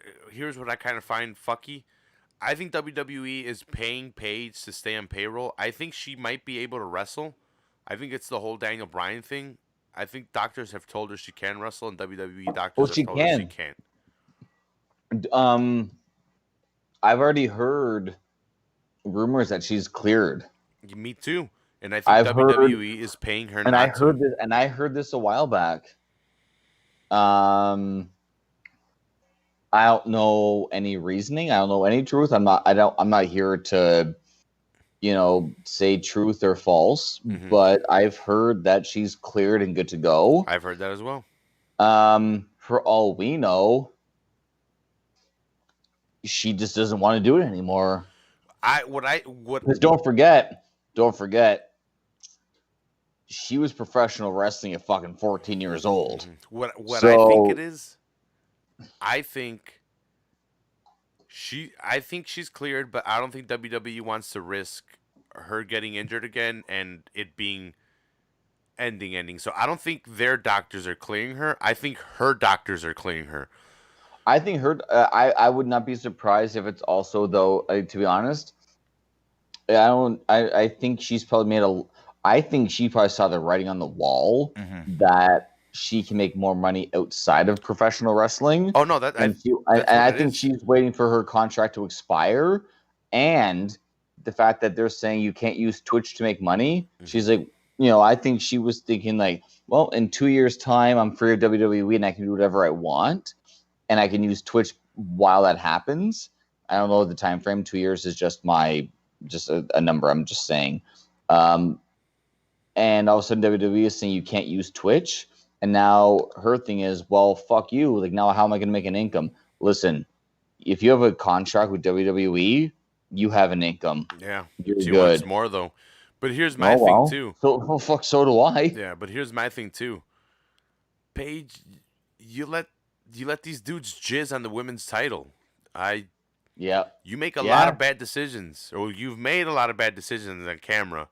I kind of find fucky. I think WWE is paying Paige to stay on payroll. I think she might be able to wrestle. I think it's the whole Daniel Bryan thing. I think doctors have told her she can wrestle, and WWE well, doctors have she told her she can. can't. I've already heard rumors that she's cleared. Me too. And I think I've WWE heard, is paying her and not to. I heard this a while back. I don't know any reasoning. I don't know any truth. I'm not here to, say truth or false. Mhm. But I've heard that she's cleared and good to go. I've heard that as well. For all we know, she just doesn't want to do it anymore. Because don't forget, she was professional wrestling at fucking 14 years old. What I think it is, I think she's cleared, but I don't think WWE wants to risk her getting injured again and it being ending. So I don't think their doctors are clearing her. I think her doctors are clearing her. I think her. I would not be surprised if it's also though. To be honest, I don't. I think she's probably made I think she probably saw the writing on the wall that she can make more money outside of professional wrestling. Oh no, I think she's waiting for her contract to expire, and the fact that they're saying you can't use Twitch to make money. She's like, I think she was thinking like, well, in 2 years' time, I'm free of WWE and I can do whatever I want, and I can use Twitch while that happens. I don't know the time frame. 2 years is just a number. I'm just saying. And all of a sudden WWE is saying you can't use Twitch. And now her thing is, well, fuck you. Like, now how am I going to make an income? Listen, if you have a contract with WWE, you have an income. Yeah. You're She good. wants more, though. But here's my thing, too. So do I. Yeah, but here's my thing, too. Paige, you let these dudes jizz on the women's title. Yeah. You make a lot of bad decisions, or you've made a lot of bad decisions on camera.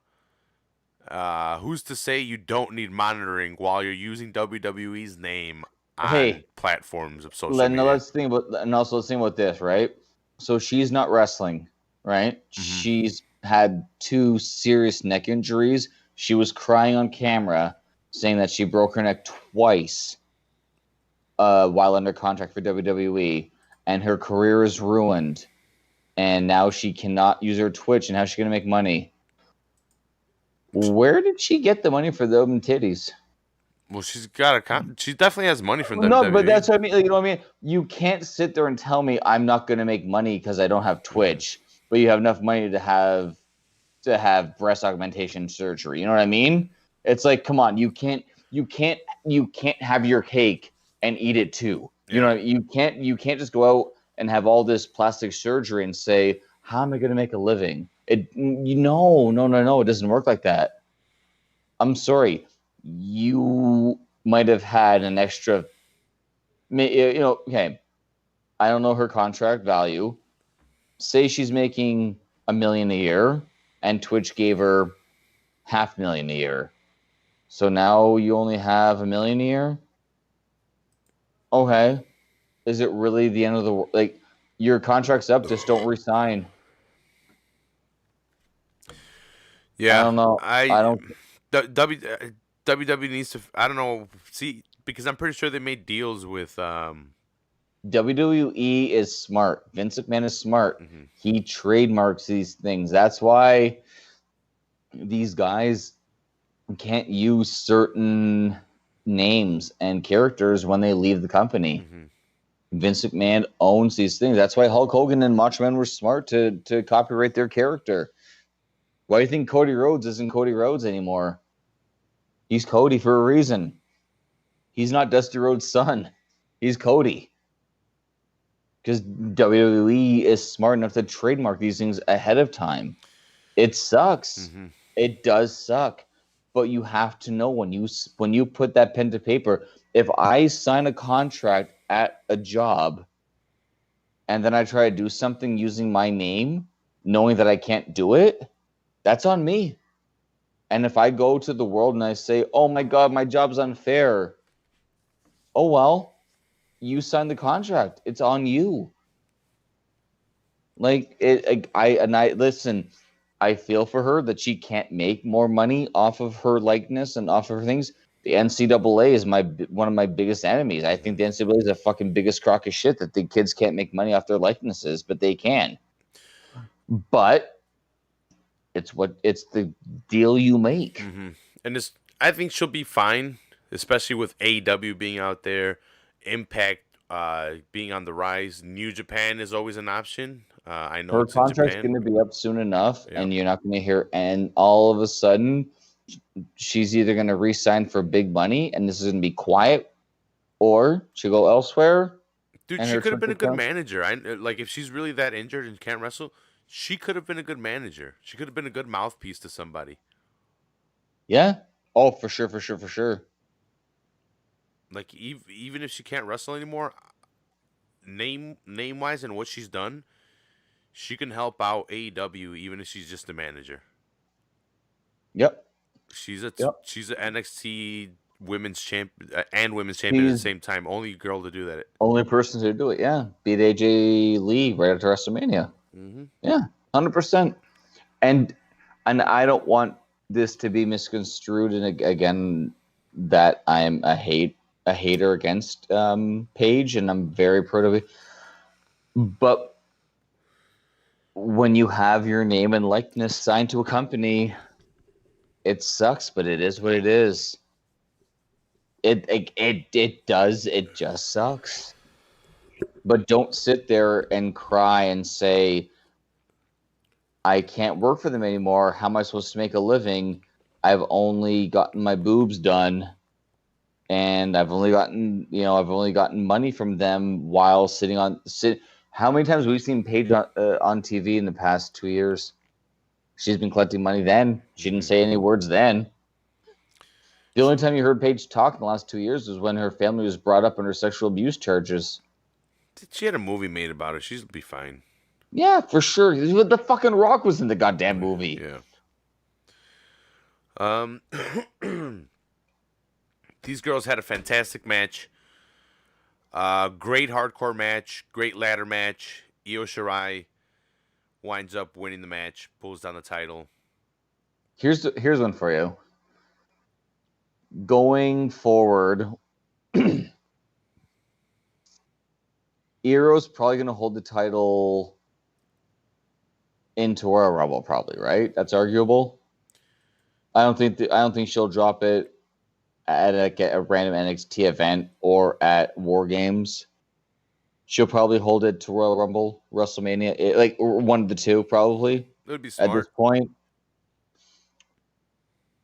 Who's to say you don't need monitoring while you're using WWE's name on platforms of social media? Let's think about this, right? So she's not wrestling, right? She's had 2 serious neck injuries. She was crying on camera, saying that she broke her neck twice while under contract for WWE, and her career is ruined. And now she cannot use her Twitch, and how's she going to make money? Where did she get the money for them titties? Well, she's got she definitely has money from No, but WWE. that's what I mean. Like, you know what I mean? You can't sit there and tell me I'm not going to make money because I don't have Hmm. Twitch, but you have enough money to have breast augmentation surgery. You know what I mean? It's like, come on, you can't have your cake and eat it too. You Yeah. know, you can't just go out and have all this plastic surgery and say, how am I going to make a living? No, it doesn't work like that. I'm sorry. You might have had an extra, okay, I don't know her contract value. Say she's making 1 million a year and Twitch gave her 500,000 a year. So now you only have 1 million a year? Okay. Is it really the end of the world? Like, your contract's up, just don't resign. I Yeah. don't know. I don't. WWE needs to. I don't know. See, because I'm pretty sure they made deals with. WWE is smart. Vince McMahon is smart. Mhm. He trademarks these things. That's why these guys can't use certain names and characters when they leave the company. Mhm. Vince McMahon owns these things. That's why Hulk Hogan and Macho Man were smart to copyright their character. Why do you think Cody Rhodes isn't Cody Rhodes anymore? He's Cody for a reason. He's not Dusty Rhodes' son. He's Cody. Because WWE is smart enough to trademark these things ahead of time. It sucks. Mhm. It does suck. But you have to know when you put that pen to paper. If I sign a contract at a job and then I try to do something using my name, knowing that I can't do it, that's on me. And if I go to the world and I say, "Oh my God, my job's unfair," oh well, you signed the contract. It's on you. Like I listen. I feel for her that she can't make more money off of her likeness and off of her things. The NCAA is one of my biggest enemies. I think Mhm. the NCAA is the fucking biggest crock of shit that the kids can't make money off their likenesses, but they can. But it's the deal you make. Mhm. And it's. I think she'll be fine, especially with AEW being out there, Impact being on the rise. New Japan is always an option. I know Her it's in contract's going Japan. to be up soon enough, Yeah. and you're not going to hear. And all of a sudden, she's either going to re-sign for big money, and this is going to be quiet, or she'll go elsewhere, Dude, and she her could have been Twitch a good account. manager. I like if she's really that injured and can't wrestle, she could have been a good manager. She could have been a good mouthpiece to somebody. Yeah. Oh, for sure, for sure, for sure. Like even if she can't wrestle anymore, name wise and what she's done, she can help out AEW even if she's just a manager. Yep. Yep. She's an NXT women's champ and women's champion at the She's same time. Only girl to do that. only person to do it. Yeah. Beat AJ Lee right after WrestleMania. Hmm. Yeah. 100%. And I don't want this to be misconstrued. And again, that I'm a hater against Paige, and I'm very proud of it. But when you have your name and likeness signed to a company, it sucks, but it is what it is. It does. It just sucks. But don't sit there and cry and say, I can't work for them anymore. How am I supposed to make a living? I've only gotten my boobs done, and I've only gotten money from them while sit. How many times have we seen Paige on TV in the past 2 years? She's been collecting money then. She didn't Hmm. say any words then. The only time you heard Paige talk in the last 2 years was when her family was brought up under sexual abuse charges. She had a movie made about her. She'll be fine. Yeah, for sure. The fucking Rock was in the goddamn movie. Yeah. Um. These girls had a fantastic match. Great hardcore match. Great ladder match. Io Shirai winds up winning the match. Pulls down the title. Here's one for you. Going forward, Eero's probably going to hold the title into Royal Rumble, probably, right? That's arguable. I don't think she'll drop it at a random NXT event or at War Games. She'll probably hold it to Royal Rumble, WrestleMania, like one of the two, probably It would be at this smart. point.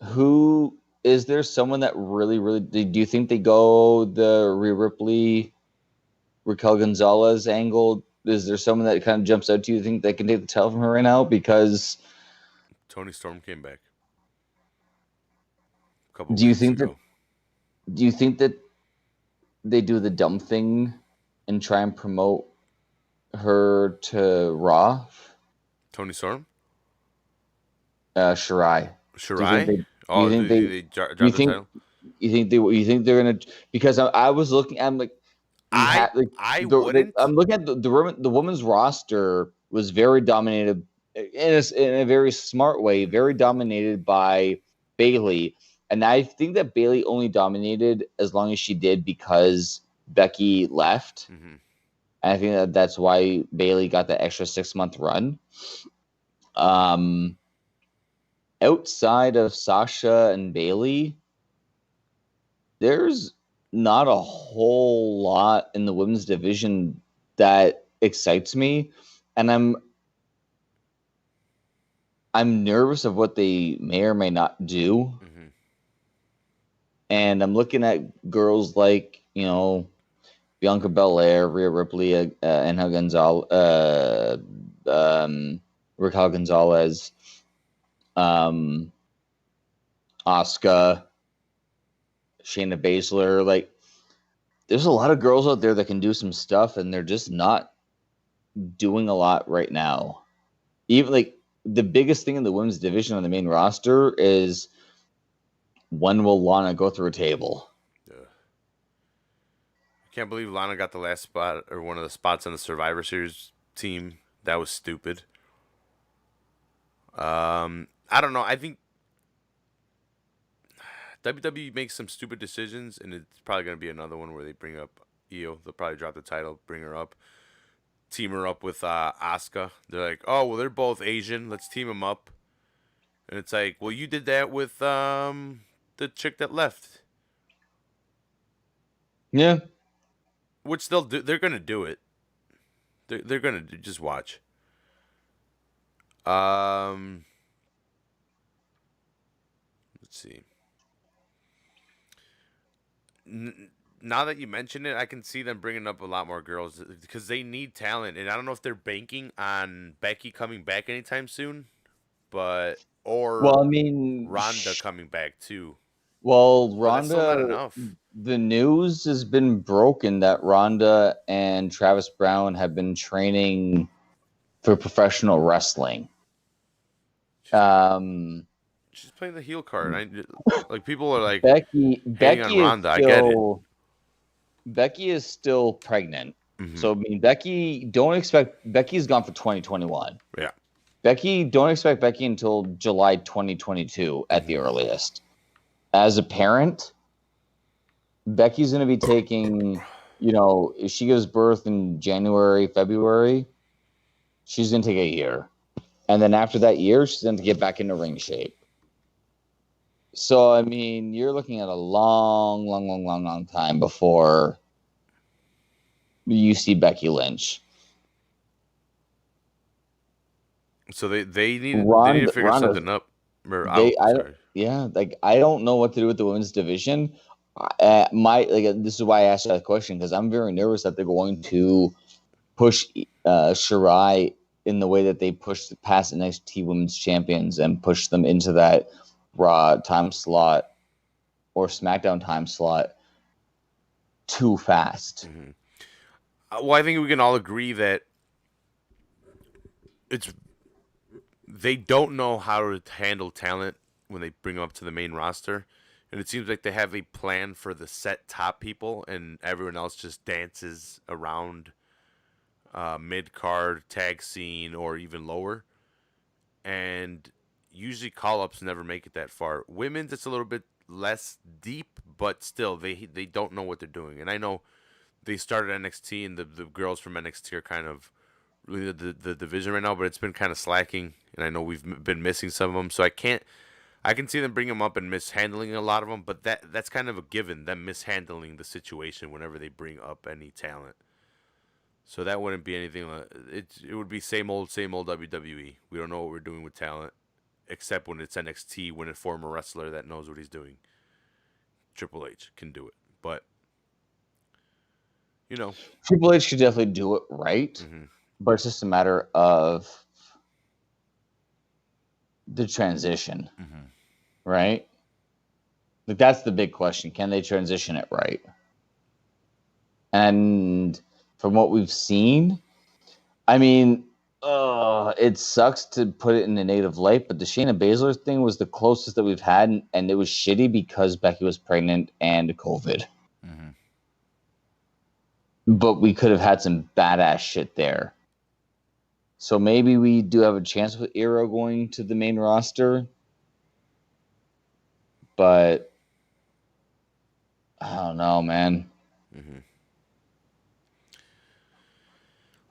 Who is there? Someone that really do you think they go the Rhea Ripley, Raquel Gonzalez angle? Is there someone that kind of jumps out to you? Think they can take the title from her right now? Because Tony Storm came back a couple do you weeks think that ago. do you think that they do the dumb thing and try and promote her to Raw? Tony Storm? Shirai. Do you think Shirai? they? Do you Oh, think they? they Do you dropped the think? title? You think they're gonna? Because I was looking. I'm like, we I had like I wouldn't. I'm looking at the women's roster was very dominated in a very smart way, very dominated by Bailey, and I think that Bailey only dominated as long as she did because Becky left. Mm-hmm. And I think that that's why Bailey got the extra 6 month run. Um, outside of Sasha and Bailey, there's not a whole lot in the women's division that excites me, and I'm nervous of what they may or may not do. Mm-hmm. And I'm looking at girls like Bianca Belair, Rhea Ripley, Angel Gonzalez, Raquel Gonzalez, um, Asuka, Shayna Baszler. Like, there's a lot of girls out there that can do some stuff, and they're just not doing a lot right now. Even like the biggest thing in the women's division on the main roster is when will Lana go through a table? I can't believe Lana got the last spot or one of the spots on the Survivor Series team. That was stupid. I don't know. I think WWE makes some stupid decisions, and it's probably going to be another one where they bring up Io. They'll probably drop the title, bring her up, team her up with Asuka. They're like, oh, well, they're both Asian. Let's team them up. And it's like, well, you did that with the chick that left, Yeah. which they'll do. They're going to do it. They're going to just watch. Let's see. Now that you mention it, I can see them bringing up a lot more girls because they need talent, and I don't know if they're banking on Becky coming back anytime soon, but Well, or I mean, Ronda coming back too. well, But that's still not Ronda. enough. The news has been broken that Ronda and Travis Brown have been training for professional wrestling. She's, Um, she's playing the heel card. Like people are like hating on Becky is Ronda. I get it. still Becky is still pregnant. Hmm. So I mean, Becky's gone for 2021. Yeah. Don't expect Becky until July 2022 at the Hmm. earliest. As a parent, Becky's going to be taking, if she gives birth in January, February, she's going to take a year. And then after that year, she's going to get back into ring shape. So, I mean, you're looking at a long time before you see Becky Lynch. So they need to figure Ronda's, something up or out. Sorry. like I don't know what to do with the women's division. This is why I asked that question because I'm very nervous that they're going to push Shirai in the way that they pushed past NXT Women's Champions and push them into that Raw time slot or SmackDown time slot too fast. Mm-hmm. Well, I think we can all agree that it's they don't know how to handle talent when they bring them up to the main roster. And it seems like they have a plan for the set top people, and everyone else just dances around mid card, tag scene, or even lower. And usually call ups never make it that far. Women's, it's a little bit less deep, but still, they don't know what they're doing. And I know they started NXT, and the girls from NXT are kind of really the division right now, but it's been kind of slacking, and I know we've been missing some of them. So I can't I can see them bring him up and mishandling a lot of them, but that's kind of a given. Them mishandling the situation whenever they bring up any talent. So that wouldn't be anything. It would be same old WWE. We don't know what we're doing with talent, except when it's NXT, when a former wrestler that knows what he's doing. Triple H can do it, but you know, Triple H could definitely do it right, mm-hmm. but it's just a matter of the transition, Mm-hmm. right? Like that's the big question. Can they transition it right? And from what we've seen, I mean, it sucks to put it in a negative light, but the Shayna Baszler thing was the closest that we've had, and it was shitty because Becky was pregnant and COVID. Mm-hmm. But we could have had some badass shit there. So maybe we do have a chance with Iro going to the main roster, but I don't know, man. Mm-hmm.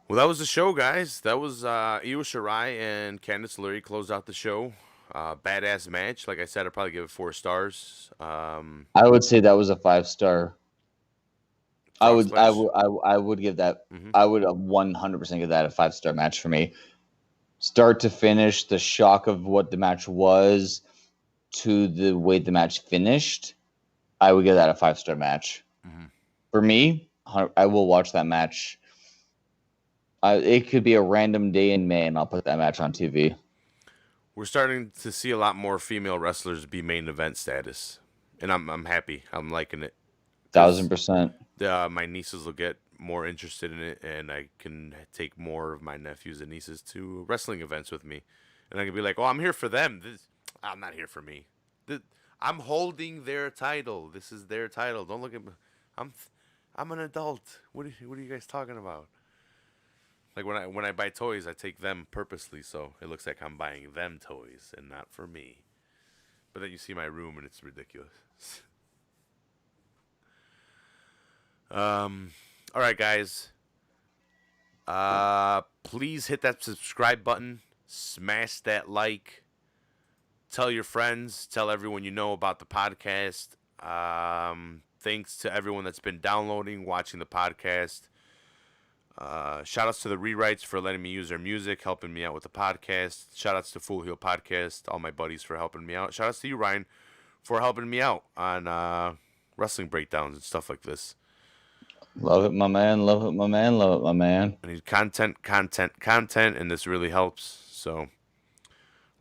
Well, that was the show, guys. That was Io Shirai and Candice LeRae closed out the show. Badass match. Like I said, I'd probably give it 4 stars. I would say that was a 5-star. I Frog would, I Splash. would, I would give that. Mm-hmm. I would 100% give that a 5-star match for me. Start to finish, the shock of what the match was to the way the match finished, I would give that a 5-star match. Mm-hmm. For me, I will watch that match. It could be a random day in May, and I'll put that match on TV. We're starting to see a lot more female wrestlers be main event status, and I'm happy. I'm liking it. 1,000%. My nieces will get more interested in it, and I can take more of my nephews and nieces to wrestling events with me, and I can be like, "Oh, I'm here for them. I'm not here for me. I'm holding their title. This is their title. Don't look at me. I'm an adult. What are you guys talking about?" Like when I buy toys, I take them purposely so it looks like I'm buying them toys and not for me. But then you see my room and it's ridiculous. All right, guys. Please hit that subscribe button. Smash that like. Tell your friends. Tell everyone you know about the podcast. Thanks to everyone that's been downloading, watching the podcast. Shout outs to the Rewrites for letting me use their music, helping me out with the podcast. Shout outs to Full Heel Podcast, all my buddies for helping me out. Shout outs to you, Ryan, for helping me out on wrestling breakdowns and stuff like this. Love it, my man. Love it, my man. Love it, my man. I need content, and this really helps. So,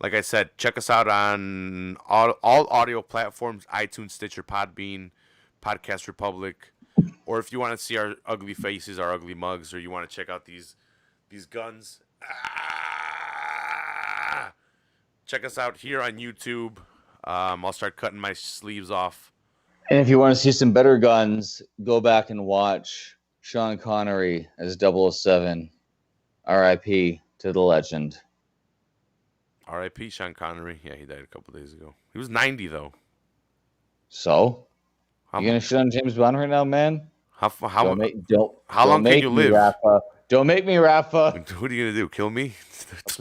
like I said, check us out on all audio platforms: iTunes, Stitcher, Podbean, Podcast Republic. Or if you want to see our ugly faces, our ugly mugs, or you want to check out these guns, check us out here on YouTube. I'll start cutting my sleeves off. And if you want to see some better guns, go back and watch Sean Connery as 007. R.I.P. to the legend. R.I.P. Sean Connery. Yeah, he died a couple days ago. He was 90 though. So, you gonna shit on James Bond right now, man? How Don't long can you live? Rafa. Don't make me, Rafa. What are you gonna do? Kill me?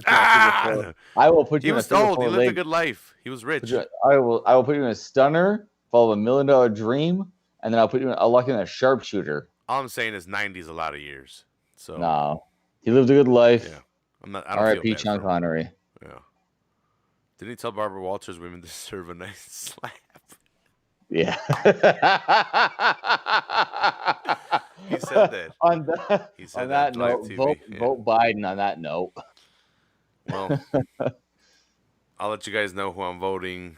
I will put you he in was a old. He lived a good life. He was rich. I will put you in a stunner, follow $1 million dream, and then I'll lock you in a sharpshooter. All I'm saying is 90 is a lot of years. So no, he lived a good life. Yeah, I don't R.I.P. feel Sean Connery. Yeah. Didn't he tell Barbara Walters women deserve a nice slap? Yeah. He said that. On that note, vote Biden on that note. Well, I'll let you guys know who I'm voting.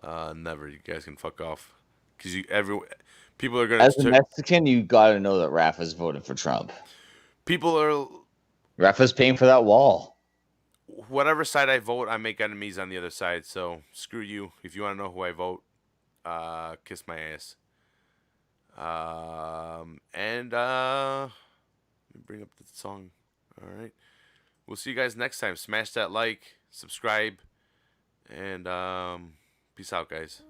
Never. You guys can fuck off. Because people are going to... As a Mexican, you got to know that Rafa's voted for Trump. People are... Rafa's paying for that wall. Whatever side I vote, I make enemies on the other side. So, screw you. If you want to know who I vote, kiss my ass. And let me bring up the song. All right. We'll see you guys next time. Smash that like, subscribe, and peace out, guys.